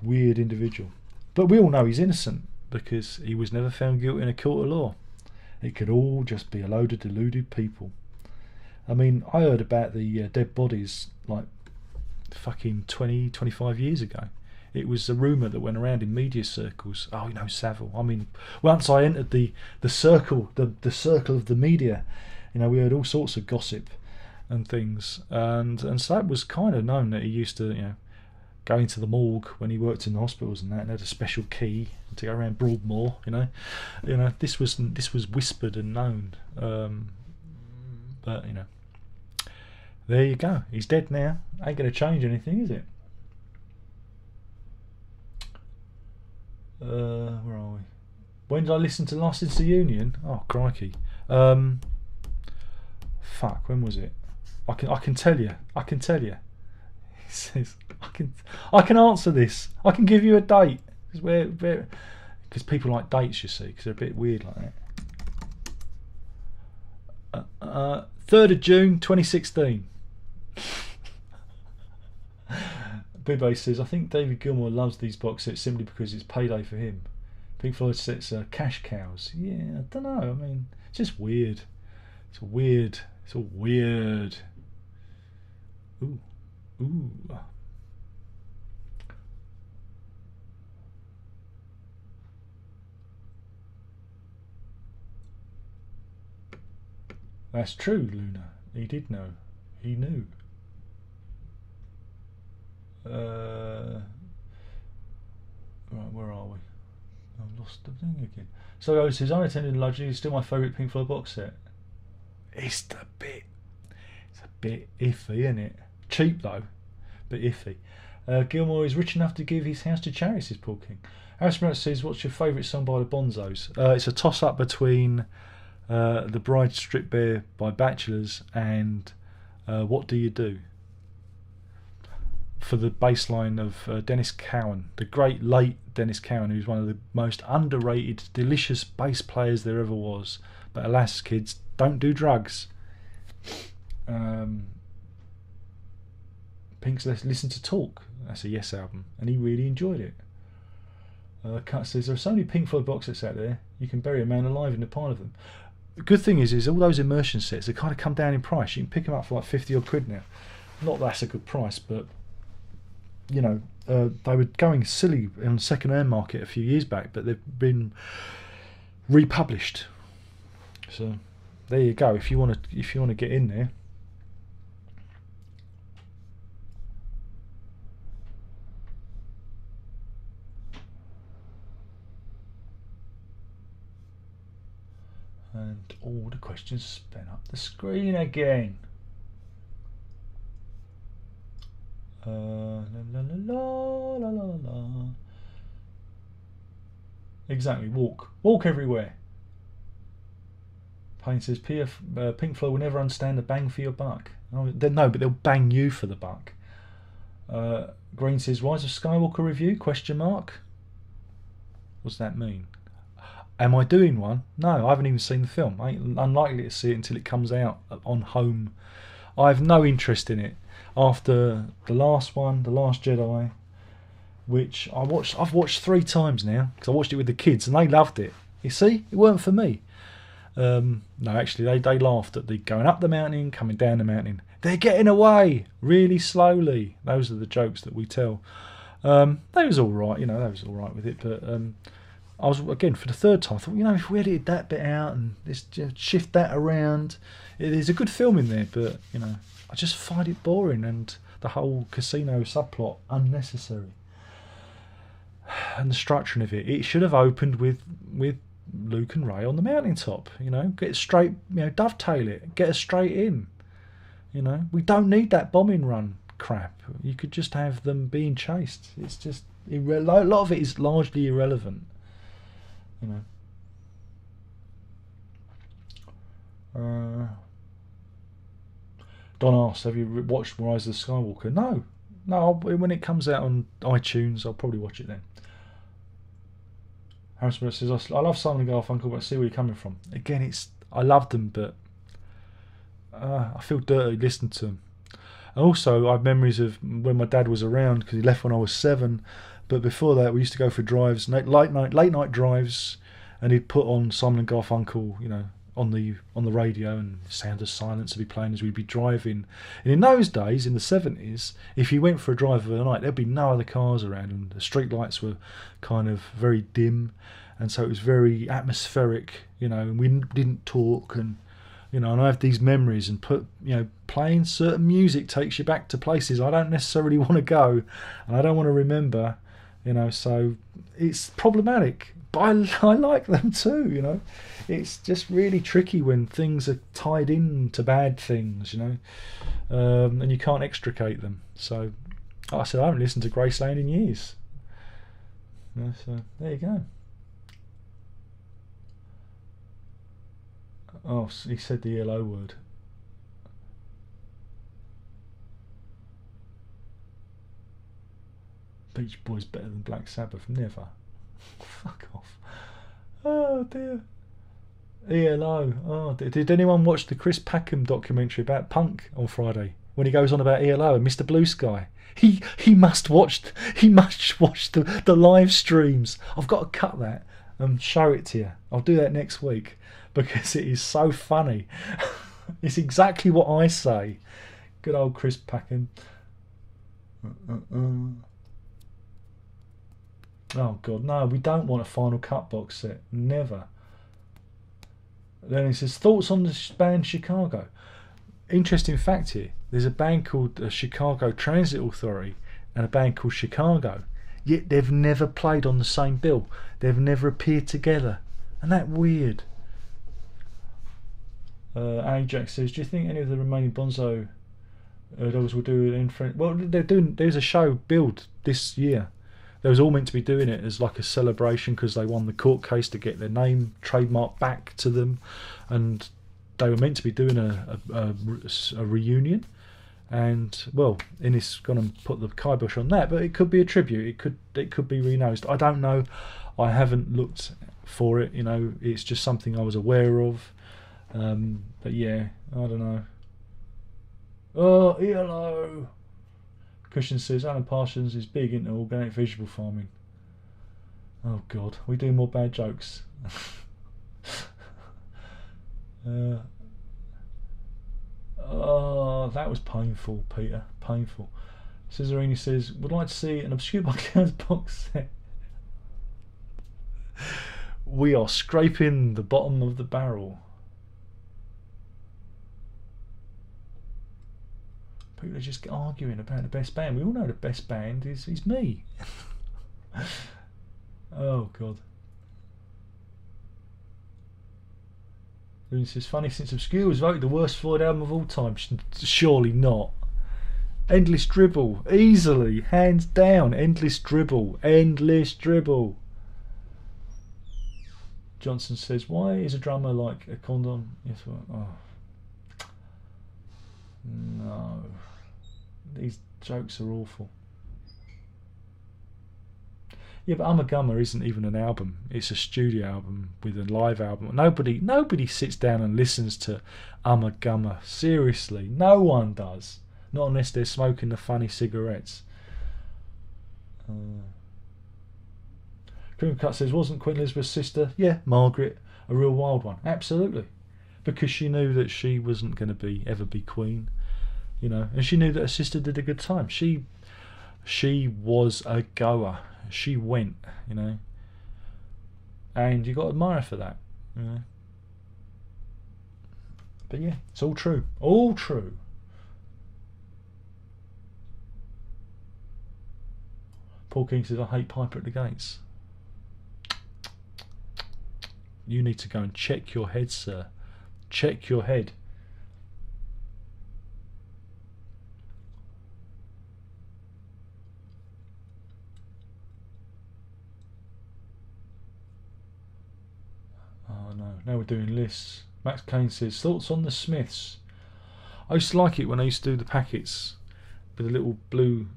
weird individual. But we all know he's innocent, because he was never found guilty in a court of law. It could all just be a load of deluded people. I mean, I heard about the dead bodies like fucking 20, 25 years ago. It was a rumour that went around in media circles. Oh, you know, Savile. I mean, once I entered the circle, the circle of the media, you know, we heard all sorts of gossip and things, and so that was kind of known that he used to, you know, go into the morgue when he worked in the hospitals and that, and had a special key to go around Broadmoor. You know, this was whispered and known. But you know, there you go. He's dead now. Ain't going to change anything, is it? Where are we? When did I listen to License to Union? Oh crikey! Fuck. When was it? I can tell you. He says I can answer this. I can give you a date. Because people like dates, you see, because they're a bit weird like that. 3rd of June 2016. Bube says, I think David Gilmour loves these box sets simply because it's payday for him. Pink Floyd sets are cash cows. Yeah, I don't know. I mean, it's just weird. It's all weird. Ooh. That's true, Luna. He did know. He knew. Right, where are we? I've lost the thing again. So it says, Unattended Luxury is still my favourite Pink Floyd box set. It's a bit iffy, isn't it? Cheap though, but iffy. Gilmour is rich enough to give his house to charity, says Paul King. Harrison says, what's your favourite song by the Bonzos? It's a toss-up between The Bride Stripped Bare by Bachelors and What Do You Do? For the bass line of Dennis Cowan, the great late Dennis Cowan, who's one of the most underrated, delicious bass players there ever was. But alas, kids, don't do drugs. Pink's Listen to Talk. That's a Yes album, and he really enjoyed it. Cut says, there are so many Pink Floyd box sets out there, you can bury a man alive in a pile of them. The good thing is all those immersion sets, they kind of come down in price. You can pick them up for like 50 odd quid now. Not that that's a good price, but you know, they were going silly in the second-hand market a few years back, but they've been republished. So there you go. If you want to get in there. And all the questions spin up the screen again. La, la, la, la, la, la, la. Exactly, walk everywhere. Payne says, Pink Floyd will never understand the bang for your buck. No, but they'll bang you for the buck. Green says, Rise of Skywalker review? ? What's that mean? Am I doing one? No, I haven't even seen the film. I ain't unlikely to see it until it comes out on home. I have no interest in it. After the last one, The Last Jedi, which I've watched 3 times now, because I watched it with the kids and they loved it. You see, it weren't for me. No, actually, they laughed at the going up the mountain, coming down the mountain. They're getting away really slowly. Those are the jokes that we tell. They was all right, they was all right with it, but I was, again, for the 3rd time, I thought, if we edited that bit out and just shift that around, it is a good film in there, but I just find it boring, and the whole casino subplot unnecessary. And the structuring of it should have opened with Luke and Ray on the mountaintop. Get straight, dovetail it, get us straight in. We don't need that bombing run crap. You could just have them being chased. It's just a lot of it is largely irrelevant. Don asks, have you watched Rise of the Skywalker? No. When it comes out on iTunes, I'll probably watch it then. Harrison says, I love Simon and Garfunkel, but I see where you're coming from. Again, I love them, but I feel dirty listening to them. And also, I have memories of when my dad was around, because he left when I was 7. But before that, we used to go for drives, late night drives, and he'd put on Simon and Garfunkel, on the radio, and Sound of Silence would be playing as we'd be driving. And in those days, in the 70s, if you went for a drive of the night, there'd be no other cars around, and the street lights were kind of very dim, and so it was very atmospheric, you know, and we didn't talk, and you know, and I have these memories, and playing certain music takes you back to places I don't necessarily want to go, and I don't want to remember, you know, so it's problematic. But I like them too, you know. It's just really tricky when things are tied into bad things, you know, and you can't extricate them. So, like I said, I haven't listened to Graceland in years. You know, so there you go. Oh, he said the ELO word. Beach Boys better than Black Sabbath? Never. Fuck off. Oh dear. ELO. Oh dear. Did anyone watch the Chris Packham documentary about punk on Friday when he goes on about ELO and Mr. Blue Sky? He must watch the live streams. I've got to cut that and show it to you. I'll do that next week because it is so funny. It's exactly what I say. Good old Chris Packham. Oh God, no, we don't want a Final Cut box set. Never. Then he says, thoughts on the band Chicago. Interesting fact here. There's a band called Chicago Transit Authority and a band called Chicago. Yet they've never played on the same bill. They've never appeared together. Isn't that weird? Ajax says, do you think any of the remaining Bonzo dogs will do it in French? Well, there's a show billed this year. They was all meant to be doing it as like a celebration because they won the court case to get their name trademark back to them, and they were meant to be doing a reunion. And well, Innis gone and put the kibosh on that, but it could be a tribute. It could be renosed. I don't know. I haven't looked for it. You know, it's just something I was aware of. But yeah, I don't know. Oh, ELO. Cushion says Alan Parsons is big into organic vegetable farming. Oh God, we do more bad jokes. Oh, that was painful, Peter. Painful. Cesarini says, would like to see an Obscure Podcast box set. We are scraping the bottom of the barrel. People are just arguing about the best band. We all know the best band is me. Oh God. It's just funny since Obscure was voted the worst Floyd album of all time. Surely not. Endless Dribble. Easily. Hands down. Endless Dribble. Endless Dribble. Johnson says, why is a drummer like a condom? Yes, well, oh. No. These jokes are awful. Yeah, but Ummagumma isn't even an album. It's a studio album with a live album. Nobody sits down and listens to Ummagumma. Seriously, no one does. Not unless they're smoking the funny cigarettes. Cream Cut says, wasn't Queen Elizabeth's sister? Yeah, Margaret, a real wild one. Absolutely. Because she knew that she wasn't going to ever be queen. You know, and she knew that her sister did a good time. She was a goer. She went, you know. And you got to admire her for that, you know. But yeah, it's all true. All true. Paul King says, I hate Piper at the Gates. You need to go and check your head, sir. Check your head. Oh no, now we're doing lists. Max Kane says, thoughts on the Smiths? I used to like it when I used to do the packets with a little blue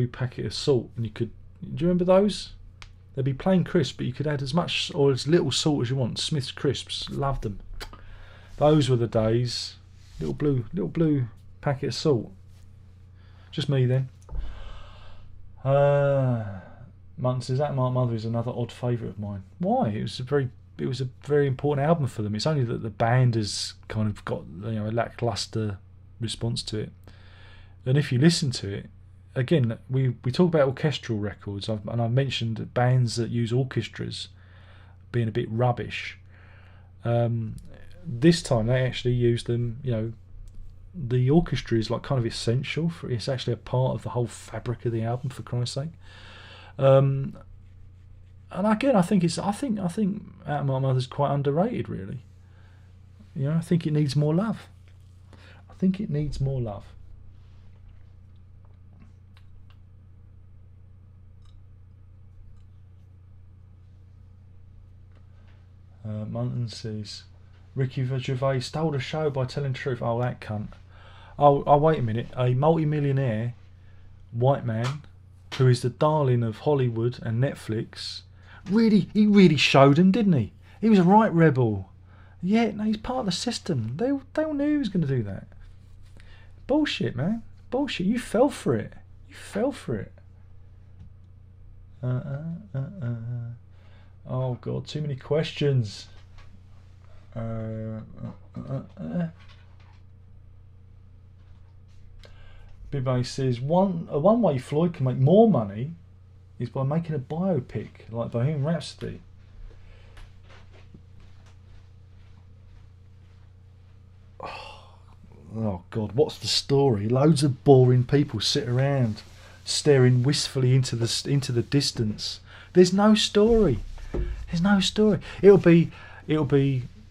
packet of salt, and do you remember those? They'd be plain crisp, but you could add as much or as little salt as you want. Smith's crisps, loved them. Those were the days. Little blue packet of salt. Just me then. Munton says, that Mark Mother is another odd favourite of mine. Why? It was a very a very important album for them. It's only that the band has kind of got, you know, a lackluster response to it. And if you listen to it, again, we talk about orchestral records, and I've mentioned bands that use orchestras being a bit rubbish. This time they actually use them, you know, the orchestra is like kind of essential for, it's actually a part of the whole fabric of the album, for Christ's sake. And again, I think Out of My Mother's quite underrated, really. You know, I think it needs more love. Munton says, Ricky Gervais stole the show by telling the truth. Oh, that cunt. Oh, wait a minute. A multi-millionaire white man who is the darling of Hollywood and Netflix, he really showed him, didn't he? He was a right rebel. Yeah, no, he's part of the system. They all knew he was going to do that. Bullshit, man. Bullshit. You fell for it. Oh, God, too many questions. Bibbe says, one way Floyd can make more money is by making a biopic like Bohemian Rhapsody. Oh God, what's the story? Loads of boring people sit around staring wistfully into the distance. There's no story. It'll be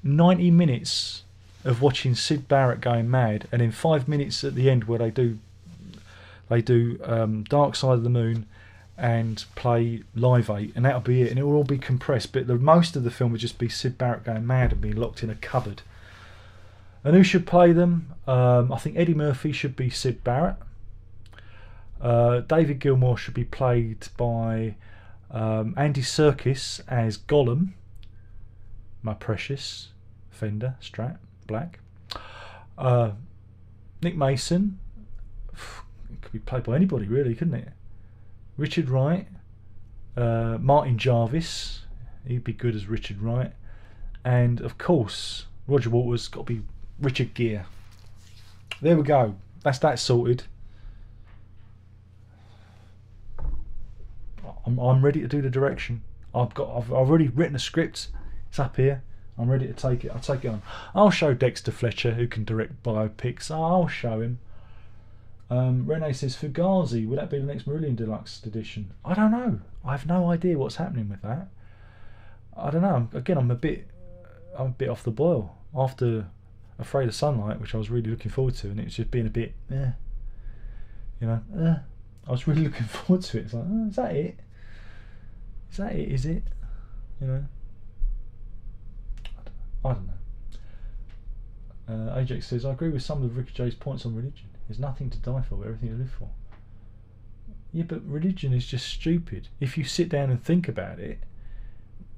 90 minutes of watching Syd Barrett going mad, and then 5 minutes at the end where they do Dark Side of the Moon and play Live 8, and that'll be it, and it will all be compressed. But most of the film would just be Syd Barrett going mad and being locked in a cupboard. And who should play them? I think Eddie Murphy should be Syd Barrett. David Gilmour should be played by Andy Serkis as Gollum, my precious Fender Strat Black. Nick Mason, it could be played by anybody really, couldn't it? Richard Wright, Martin Jarvis, he'd be good as Richard Wright, and of course Roger Waters got to be Richard Gere. There we go. That's that sorted. I'm ready to do the direction. I've already written a script. It's up here. I'm ready to take it. I'll take it on. I'll show Dexter Fletcher, who can direct biopics. I'll show him. Renee says, Fugazi, will that be the next Marillion Deluxe edition? I don't know. I have no idea what's happening with that. I don't know. Again, I'm a bit off the boil after Afraid of Sunlight, which I was really looking forward to, and it's just been a bit, I was really looking forward to it. It's like, is that it? Is it? You know? I don't know. Ajax says, I agree with some of Ricky J's points on religion. There's nothing to die for, but everything to live for. Yeah, but religion is just stupid. If you sit down and think about it,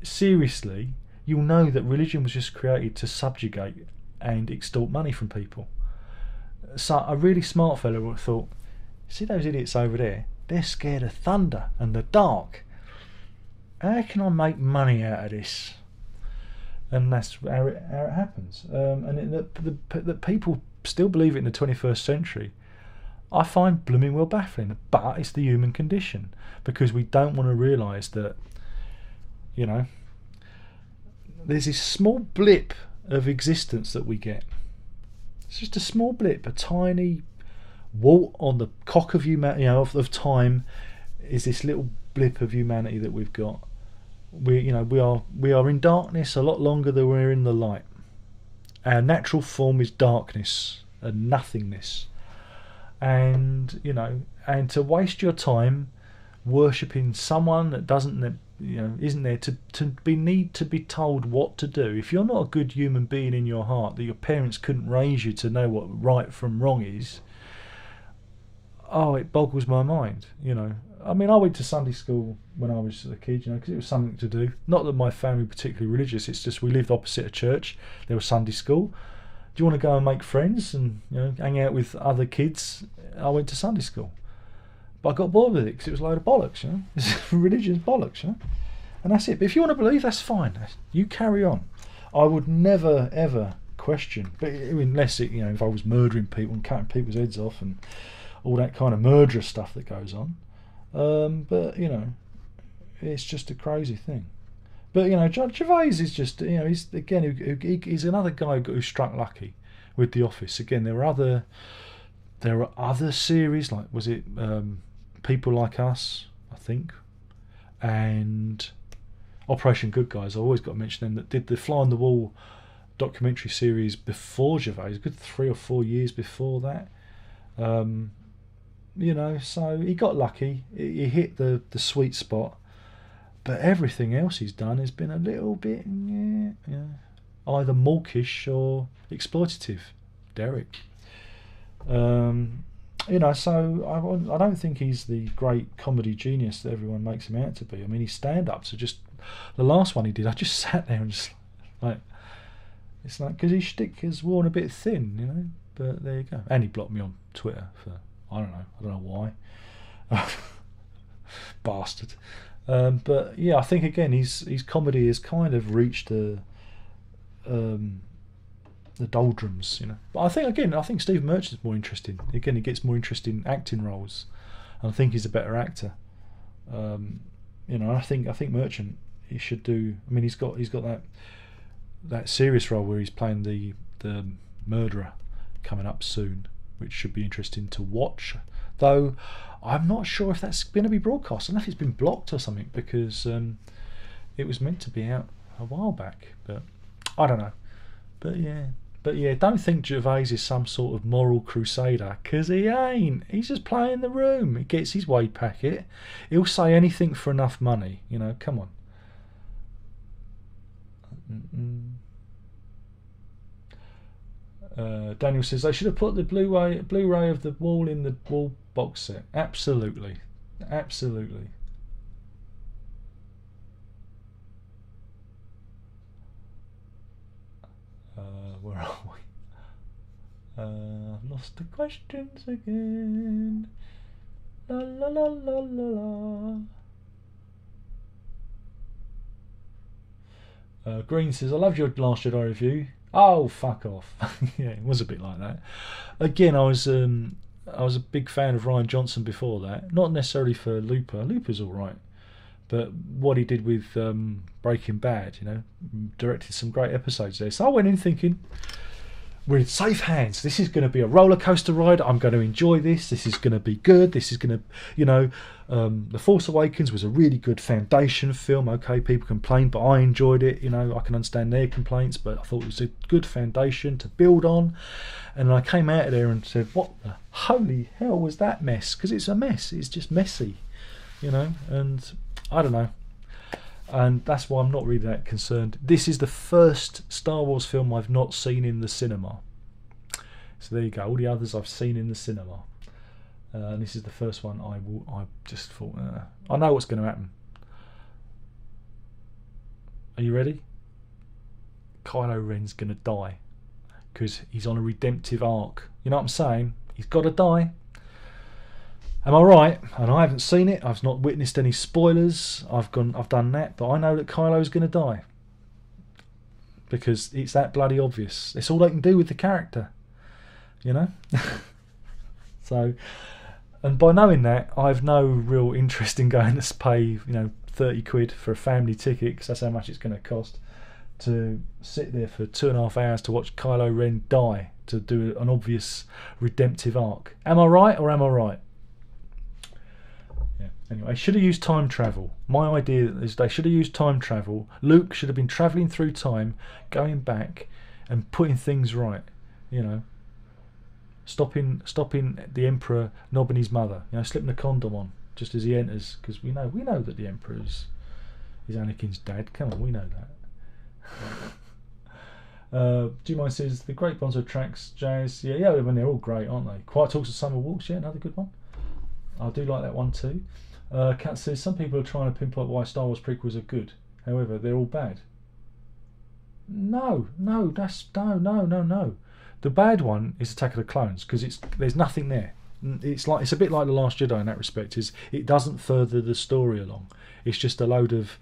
seriously, you'll know that religion was just created to subjugate and extort money from people. So a really smart fellow would have thought, see those idiots over there? They're scared of thunder and the dark. How can I make money out of this? And that's how it happens. That people still believe it in the 21st century, I find blooming well baffling. But it's the human condition, because we don't want to realise that, you know, there's this small blip of existence that we get. It's just a small blip, a tiny wart on the cock of humanity, of time, is this little blip of humanity that we've got. We are in darkness a lot longer than we're in the light. Our natural form is darkness and nothingness, and to waste your time worshipping someone that isn't there to need to be told what to do. If you're not a good human being in your heart, that your parents couldn't raise you to know what right from wrong is, it boggles my mind. I mean, I went to Sunday school when I was a kid, because it was something to do. Not that my family was particularly religious, it's just we lived opposite a church. There was Sunday school. Do you want to go and make friends and hang out with other kids? I went to Sunday school. But I got bored with it because it was a load of bollocks, Religion's bollocks, And that's it. But if you want to believe, that's fine. You carry on. I would never ever question, but unless it, if I was murdering people and cutting people's heads off and all that kind of murderous stuff that goes on. But it's just a crazy thing. But Gervais is just he's another guy who struck lucky with The Office. Again, there are other series, like was it People Like Us, I think, and Operation Good Guys. I always got to mention them, that did the Fly on the Wall documentary series before Gervais, a good 3 or 4 years before that. So he got lucky. He hit the sweet spot. But everything else he's done has been a little bit either mawkish or exploitative. Derek. So I don't think he's the great comedy genius that everyone makes him out to be. I mean, his stand-ups are just... The last one he did, I just sat there and just like... It's like, because his shtick is worn a bit thin, But there you go. And he blocked me on Twitter for... I don't know why. Bastard. But yeah, I think again his comedy has kind of reached the doldrums, But I think Steve Merchant's more interesting. Again, he gets more interesting acting roles, and I think he's a better actor. I think Merchant, he should do. I mean, he's got that serious role where he's playing the murderer coming up soon, which should be interesting to watch. Though I'm not sure if that's going to be broadcast. I don't know if it's been blocked or something, because it was meant to be out a while back, but I don't know. But yeah, don't think Gervais is some sort of moral crusader, because he ain't. He's just playing the room. He gets his wage packet. He'll say anything for enough money. Come on. Daniel says they should have put the Blu-ray of the Wall in the Wall box set. Absolutely. Where are we? I've lost the questions again. La la la la la la. Green says, I loved your Last Jedi review. Oh, fuck off. Yeah, it was a bit like that. Again, I was a big fan of Rian Johnson before that. Not necessarily for Looper. Looper's all right. But what he did with Breaking Bad, directed some great episodes there. So I went in thinking, we're in safe hands. This is going to be a roller coaster ride. I'm going to enjoy this. This is going to be good. This is going to, The Force Awakens was a really good foundation film. Okay, people complain, but I enjoyed it. I can understand their complaints, but I thought it was a good foundation to build on. And I came out of there and said, what the holy hell was that mess? Because it's a mess. It's just messy, and I don't know. And that's why I'm not really that concerned. This is the first Star Wars film I've not seen in the cinema. So there you go. All the others I've seen in the cinema. And this is the first one I just thought, I know what's going to happen. Are you ready? Kylo Ren's going to die. Because he's on a redemptive arc. You know what I'm saying? He's got to die. Am I right? And I haven't seen it. I've not witnessed any spoilers. I've done that, but I know that Kylo's going to die because it's that bloody obvious. It's all they can do with the character, So, and by knowing that, I've no real interest in going to pay 30 quid for a family ticket, because that's how much it's going to cost to sit there for 2.5 hours to watch Kylo Ren die, to do an obvious redemptive arc. Am I right or am I right? Anyway, they should have used time travel. My idea is they should have used time travel. Luke should have been travelling through time, going back and putting things right. Stopping the Emperor knobbing his mother. Slipping a condom on just as he enters, because we know that the Emperor is Anakin's dad. Come on, we know that. G-Mine says the great Bonzo tracks, jazz. Yeah, I mean, they're all great, aren't they? Quiet Talks of Summer Walks. Yeah, another good one. I do like that one too. Kat says some people are trying to pinpoint why Star Wars prequels are good. However, they're all bad. No. The bad one is Attack of the Clones, because there's nothing there. It's a bit like The Last Jedi in that respect. Is it doesn't further the story along. It's just a load of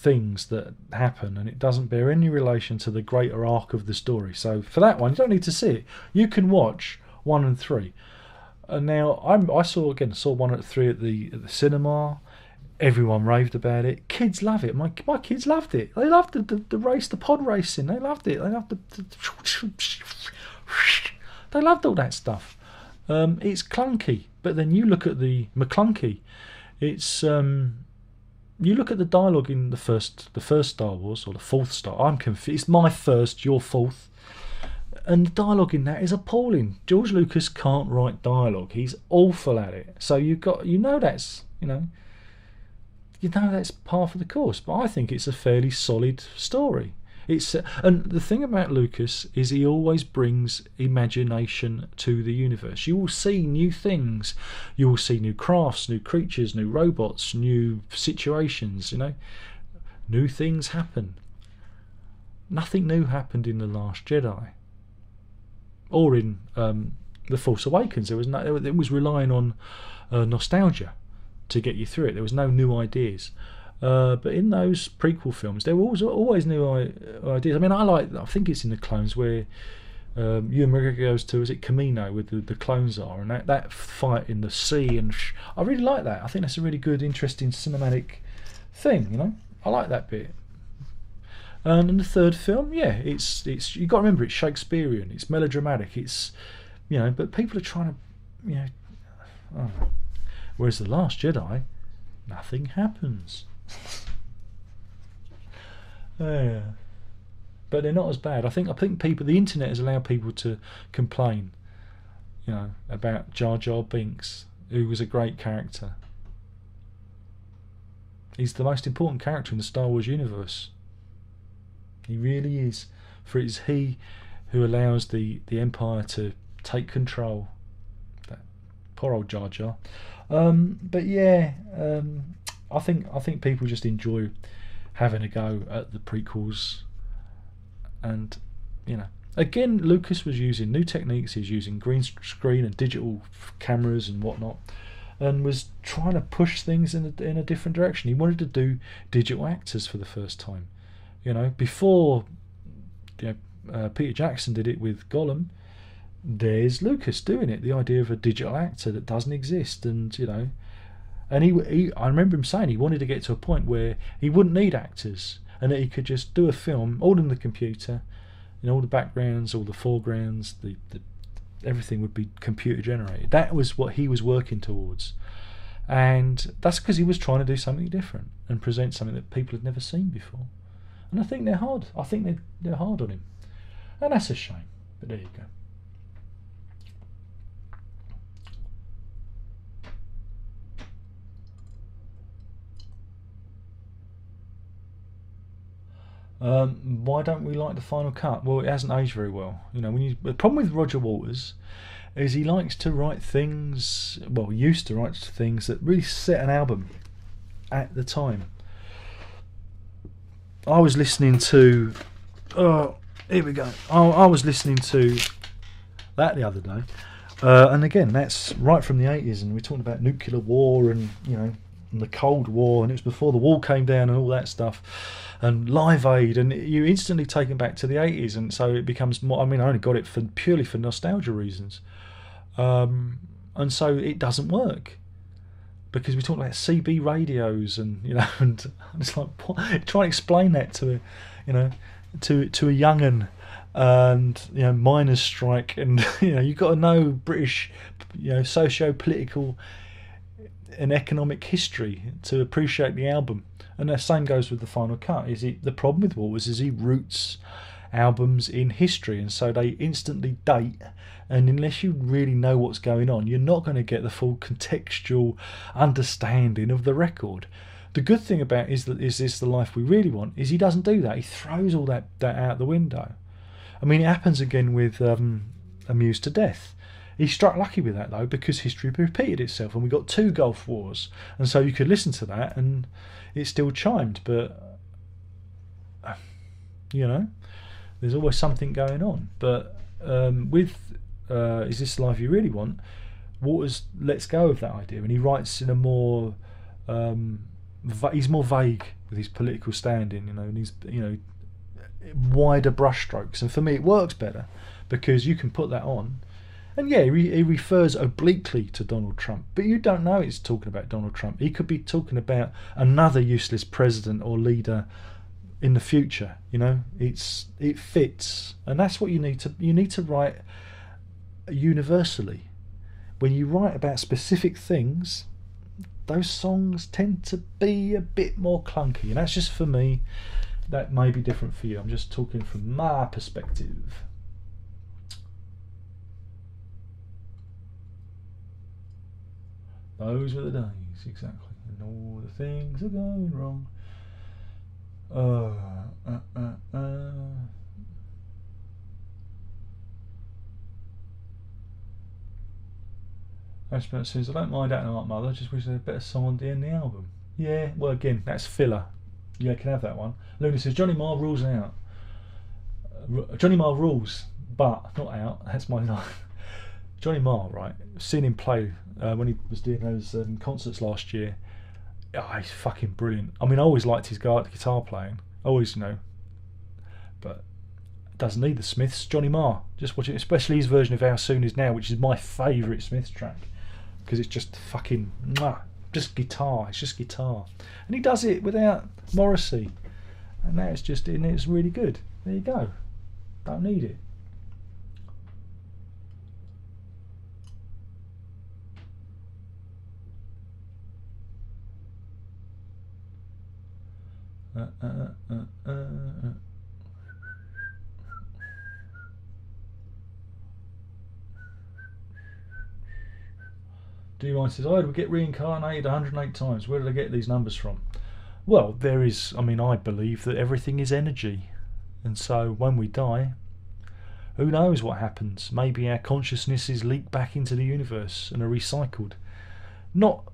things that happen, and it doesn't bear any relation to the greater arc of the story. So for that one, you don't need to see it. You can watch 1 and 3. And now I saw 1 and 3 at the cinema. Everyone raved about it. Kids love it. My kids loved it. They loved the race, the pod racing. They loved it. They loved they loved all that stuff. It's clunky, but then you look at the McClunky. It's you look at the dialogue in the first Star Wars, or the fourth Star. I'm confused. It's my first, your fourth. And the dialogue in that is appalling. George Lucas can't write dialogue. He's awful at it. So that's par for the course. But I think it's a fairly solid story. And the thing about Lucas is he always brings imagination to the universe. You will see new things. You will see new crafts, new creatures, new robots, new situations. New things happen. Nothing new happened in The Last Jedi. Or in The Force Awakens. It was relying on nostalgia to get you through it. There was no new ideas. But in those prequel films, there were always new ideas. I mean, I think it's in the Clones where Ewan McGregor goes to, is it Camino, where the clones are, and that fight in the sea, and I really like that. I think that's a really good, interesting cinematic thing. I like that bit. And in the third film, it's you got to remember, it's Shakespearean, it's melodramatic, it's but people are trying to whereas The Last Jedi, nothing happens. But they're not as bad. I think people, the internet has allowed people to complain, about Jar Jar Binks, who was a great character. He's the most important character in the Star Wars universe. He really is. For it's he who allows the Empire to take control. That poor old Jar Jar. But I think people just enjoy having a go at the prequels, and again, Lucas was using new techniques. He's using green screen and digital cameras and whatnot, and was trying to push things in a different direction. He wanted to do digital actors for the first time. Before Peter Jackson did it with Gollum, there's Lucas doing it. The idea of a digital actor that doesn't exist, and and he I remember him saying he wanted to get to a point where he wouldn't need actors, and that he could just do a film all in the computer, all the backgrounds, all the foregrounds, the everything would be computer generated. That was what he was working towards, and that's because he was trying to do something different and present something that people had never seen before. And I think they're hard. I think they're hard on him, and that's a shame. But there you go. Why don't we like the final cut? Well, it hasn't aged very well. The problem with Roger Waters is he likes to write things. Well, he used to write things that really set an album at the time. I was listening to. Here we go. I was listening to that the other day, and again, that's right from the 80s, and we're talking about nuclear war and and the Cold War, and it was before the wall came down and all that stuff, and Live Aid, and you're instantly taken back to the 80s, and so it becomes more. I mean, I only got it purely for nostalgia reasons, and so it doesn't work. Because we talk about CB radios and and it's like, what? Try and explain that to to a young'un, and miners' strike, and you've got to know British socio-political and economic history to appreciate the album. And the same goes with the final cut. The problem with Waters is he roots albums in history, and so they instantly date, and unless you really know what's going on, you're not going to get the full contextual understanding of the record. The good thing about Is This the Life We Really Want is he doesn't do that. He throws all that out the window. I mean, it happens again with Amused to Death. He struck lucky with that though, because history repeated itself, and we got 2 Gulf Wars, and so you could listen to that and it still chimed. But there's always something going on. But with Is This the Life You Really Want, Waters lets go of that idea, and he writes in a more he's more vague with his political standing, and he's wider brushstrokes. And for me, it works better because you can put that on. And yeah, he refers obliquely to Donald Trump, but you don't know it's talking about Donald Trump. He could be talking about another useless president or leader in the future. It fits, and that's what you need to write universally. When you write about specific things, those songs tend to be a bit more clunky, and that's just for me. That may be different for you. I'm just talking from my perspective. Those were the days, exactly, and all the things are going wrong. Ashbert says, I don't mind acting like Mother, just wish there's a better song at the end of the album. Yeah, well, again, that's filler. Yeah, can have that one. Luna says, Johnny Marr rules out. Johnny Marr rules, but not out. That's my line. Johnny Marr, right? Seen him play when he was doing those concerts last year. Oh, he's fucking brilliant. I mean, I always liked his guitar playing. Always, but doesn't need the Smiths. Johnny Marr, just watch it, especially his version of How Soon Is Now, which is my favourite Smiths track, because it's just fucking just guitar. It's just guitar, and he does it without Morrissey, and now it's really good. There you go. Don't need it. D1 says, I would get reincarnated 108 times. Where did I get these numbers from? Well, I believe that everything is energy, and so when we die, who knows what happens? Maybe our consciousnesses leak back into the universe and are recycled. Not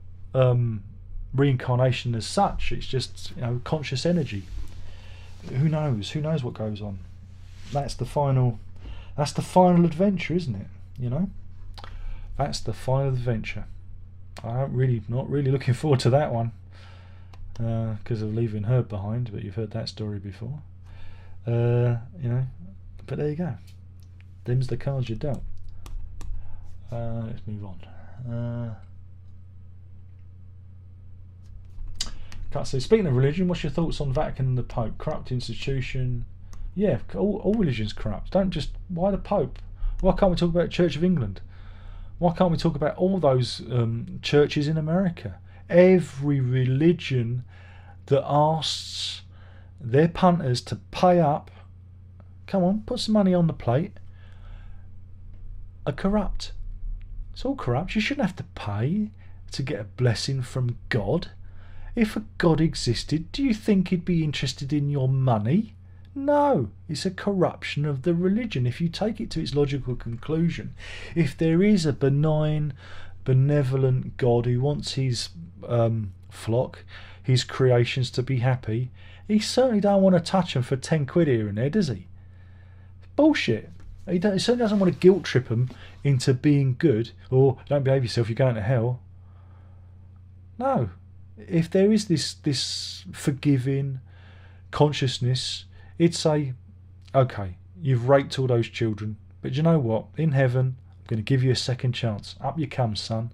reincarnation as such, it's just conscious energy. Who knows what goes on? That's the final adventure, isn't it? That's the final adventure. Not really looking forward to that one because of leaving her behind, but you've heard that story before. But there you go. Them's the cards you're dealt. Let's move on. So speaking of religion, what's your thoughts on Vatican and the Pope? Corrupt institution. Yeah, all religion's corrupt. Why the Pope? Why can't we talk about Church of England? Why can't we talk about all those churches in America? Every religion that asks their punters to pay up, come on, put some money on the plate, are corrupt. It's all corrupt. You shouldn't have to pay to get a blessing from God. If a God existed, do you think he'd be interested in your money? No, it's a corruption of the religion. If you take it to its logical conclusion, if there is a benign, benevolent God who wants his flock, his creations to be happy, he certainly don't want to touch them for 10 quid here and there, does he? Bullshit. He certainly doesn't want to guilt trip them into being good, or don't behave yourself, you're going to hell. No. If there is this forgiving consciousness, it'd say, okay, you've raped all those children, but you know what? In heaven, I'm going to give you a second chance. Up you come, son.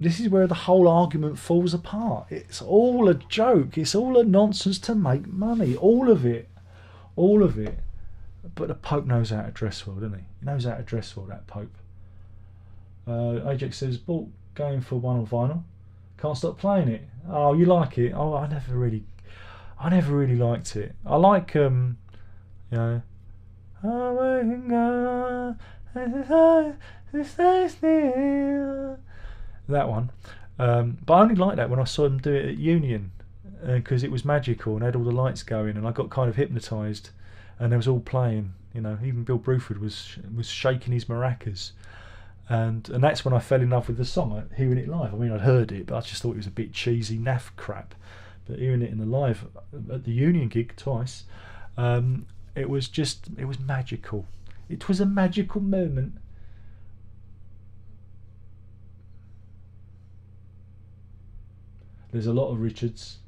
This is where the whole argument falls apart. It's all a joke. It's all a nonsense to make money. All of it. All of it. But the Pope knows how to dress well, doesn't he? He knows how to dress well, that Pope. Ajax says, going for one on vinyl. Can't stop playing it. Oh, you like it? Oh, I never really liked it. I like that one. But I only liked that when I saw them do it at Union, because it was magical and had all the lights going, and I got kind of hypnotised, and they was all playing. Even Bill Bruford was shaking his maracas. And that's when I fell in love with the song, hearing it live. I mean, I'd heard it, but I just thought it was a bit cheesy, naff crap. But hearing it in the live at the Union gig twice, it was magical. It was a magical moment. There's a lot of Richards.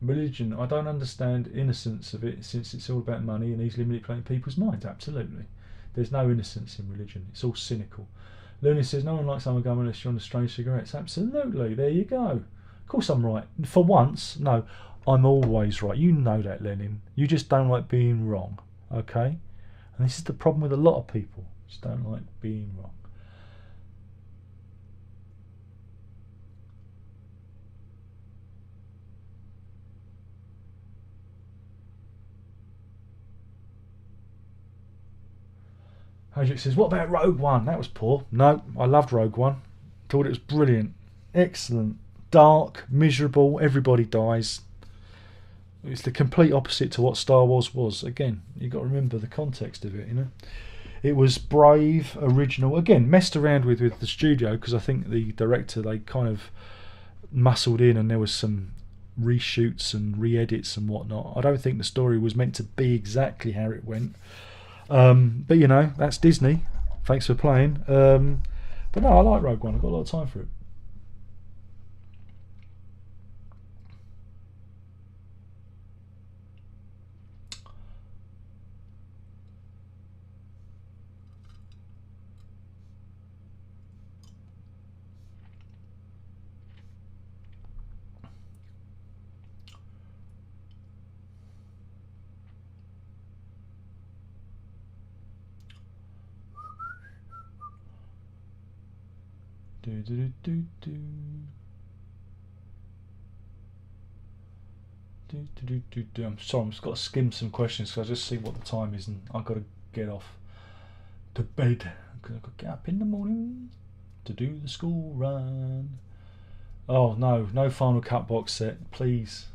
Religion, I don't understand innocence of it, since it's all about money and easily manipulating people's minds. Absolutely. There's no innocence in religion. It's all cynical. Looney says, no one likes someone going unless you're on the strange cigarettes. Absolutely. There you go. Of course I'm right. For once, no, I'm always right. You know that, Lenin. You just don't like being wrong. Okay? And this is the problem with a lot of people. Just don't like being wrong. Hajik says, what about Rogue One? That was poor. No, I loved Rogue One. Thought it was brilliant. Excellent. Dark, miserable, everybody dies. It's the complete opposite to what Star Wars was. Again, you've got to remember the context of it, you know. It was brave, original. Again, messed around with the studio, because I think the director, they kind of muscled in and there was some reshoots and re-edits and whatnot. I don't think the story was meant to be exactly how it went. But you know, that's Disney. Thanks for playing. But no, I like Rogue One. I've got a lot of time for it. I'm sorry, I've just got to skim some questions because I just see what the time is and I've got to get off to bed because I've got to get up in the morning to do the school run. Oh no Final Cut box set, please.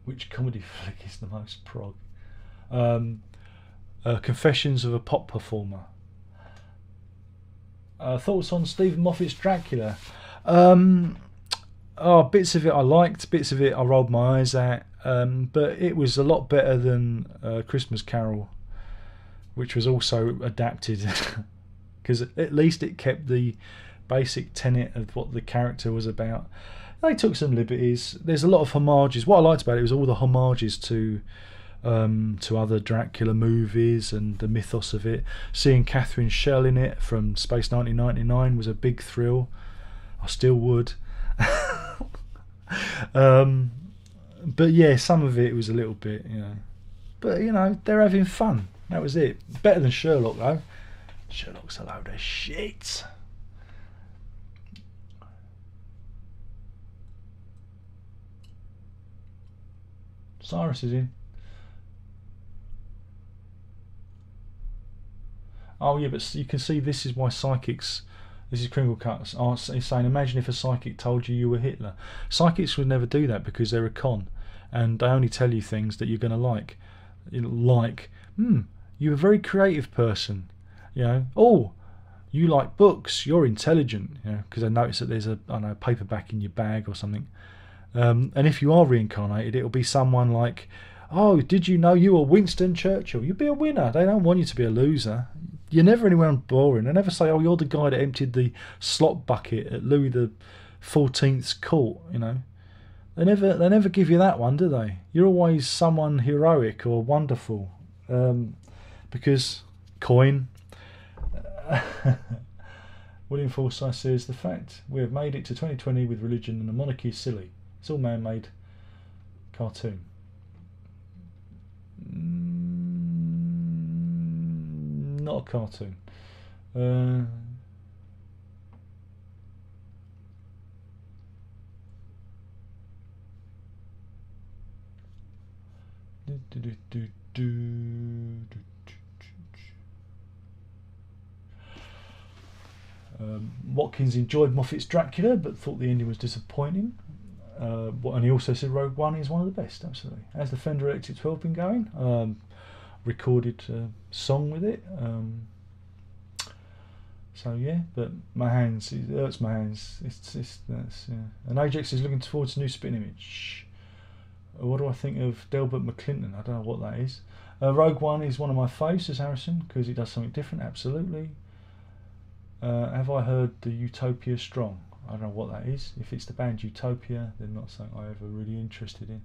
Which comedy flick is the most prog? Confessions of a Pop Performer. Thoughts on Stephen Moffat's Dracula? Bits of it I liked, bits of it I rolled my eyes at, but it was a lot better than Christmas Carol, which was also adapted, because at least it kept the basic tenet of what the character was about. They took some liberties. There's a lot of homages. What I liked about it was all the homages to other Dracula movies and the mythos of it. Seeing Catherine Schell in it from Space 1999 was a big thrill. I still would. But yeah, some of it was a little bit, you know. But you know, they're having fun. That was it. Better than Sherlock though. Sherlock's a load of shit. Cyrus is in. Oh yeah, but you can see this is why psychics, this is Kringle Cuts, are saying, imagine if a psychic told you were Hitler. Psychics would never do that because they're a con and they only tell you things that you're going to like. Like, you're a very creative person, you know. Oh, you like books, you're intelligent, you know, because I notice that there's a, I don't know, paperback in your bag or something. And if you are reincarnated, it'll be someone like, oh, did you know you were Winston Churchill? You'd be a winner. They don't want you to be a loser. You're never anyone boring. They never say, oh, you're the guy that emptied the slop bucket at Louis the XIV's court, you know. They never give you that one, do they? You're always someone heroic or wonderful. Because coin. William Forsyth says, the fact we have made it to 2020 with religion and the monarchy is silly. It's all man-made cartoon. Not a cartoon. Watkins enjoyed Moffat's Dracula but thought the ending was disappointing. And he also said Rogue One is one of the best. Absolutely. How's the Fender XT12 been going? Recorded a song with it. So yeah, but my hands, it hurts my hands. That's yeah. And Ajax is looking forward to new spin image. What do I think of Delbert McClinton? I don't know what that is. Rogue One is one of my faves, says Harrison, because he does something different. Absolutely. Have I heard the Utopia Strong? I don't know what that is. If it's the band Utopia, they're not something I ever really interested in.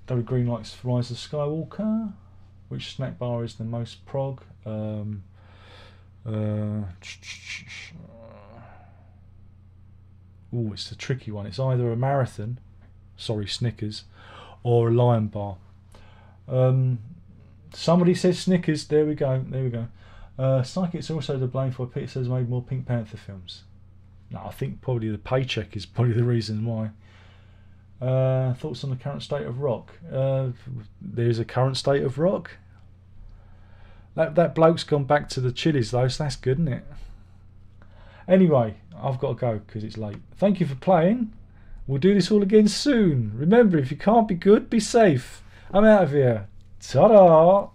David Green likes Rise of Skywalker. Which snack bar is the most prog? Oh, it's a tricky one. It's either a marathon, sorry Snickers, or a Lion Bar. Somebody says Snickers. There we go. There we go. Psychics are also to blame for Peter says made more Pink Panther films. No, I think probably the paycheck is probably the reason why. Thoughts on the current state of rock? There's a current state of rock. That bloke's gone back to the Chili's though, so that's good, isn't it? Anyway, I've got to go because it's late. Thank you for playing. We'll do this all again soon. Remember, if you can't be good, be safe. I'm out of here. Ta-da!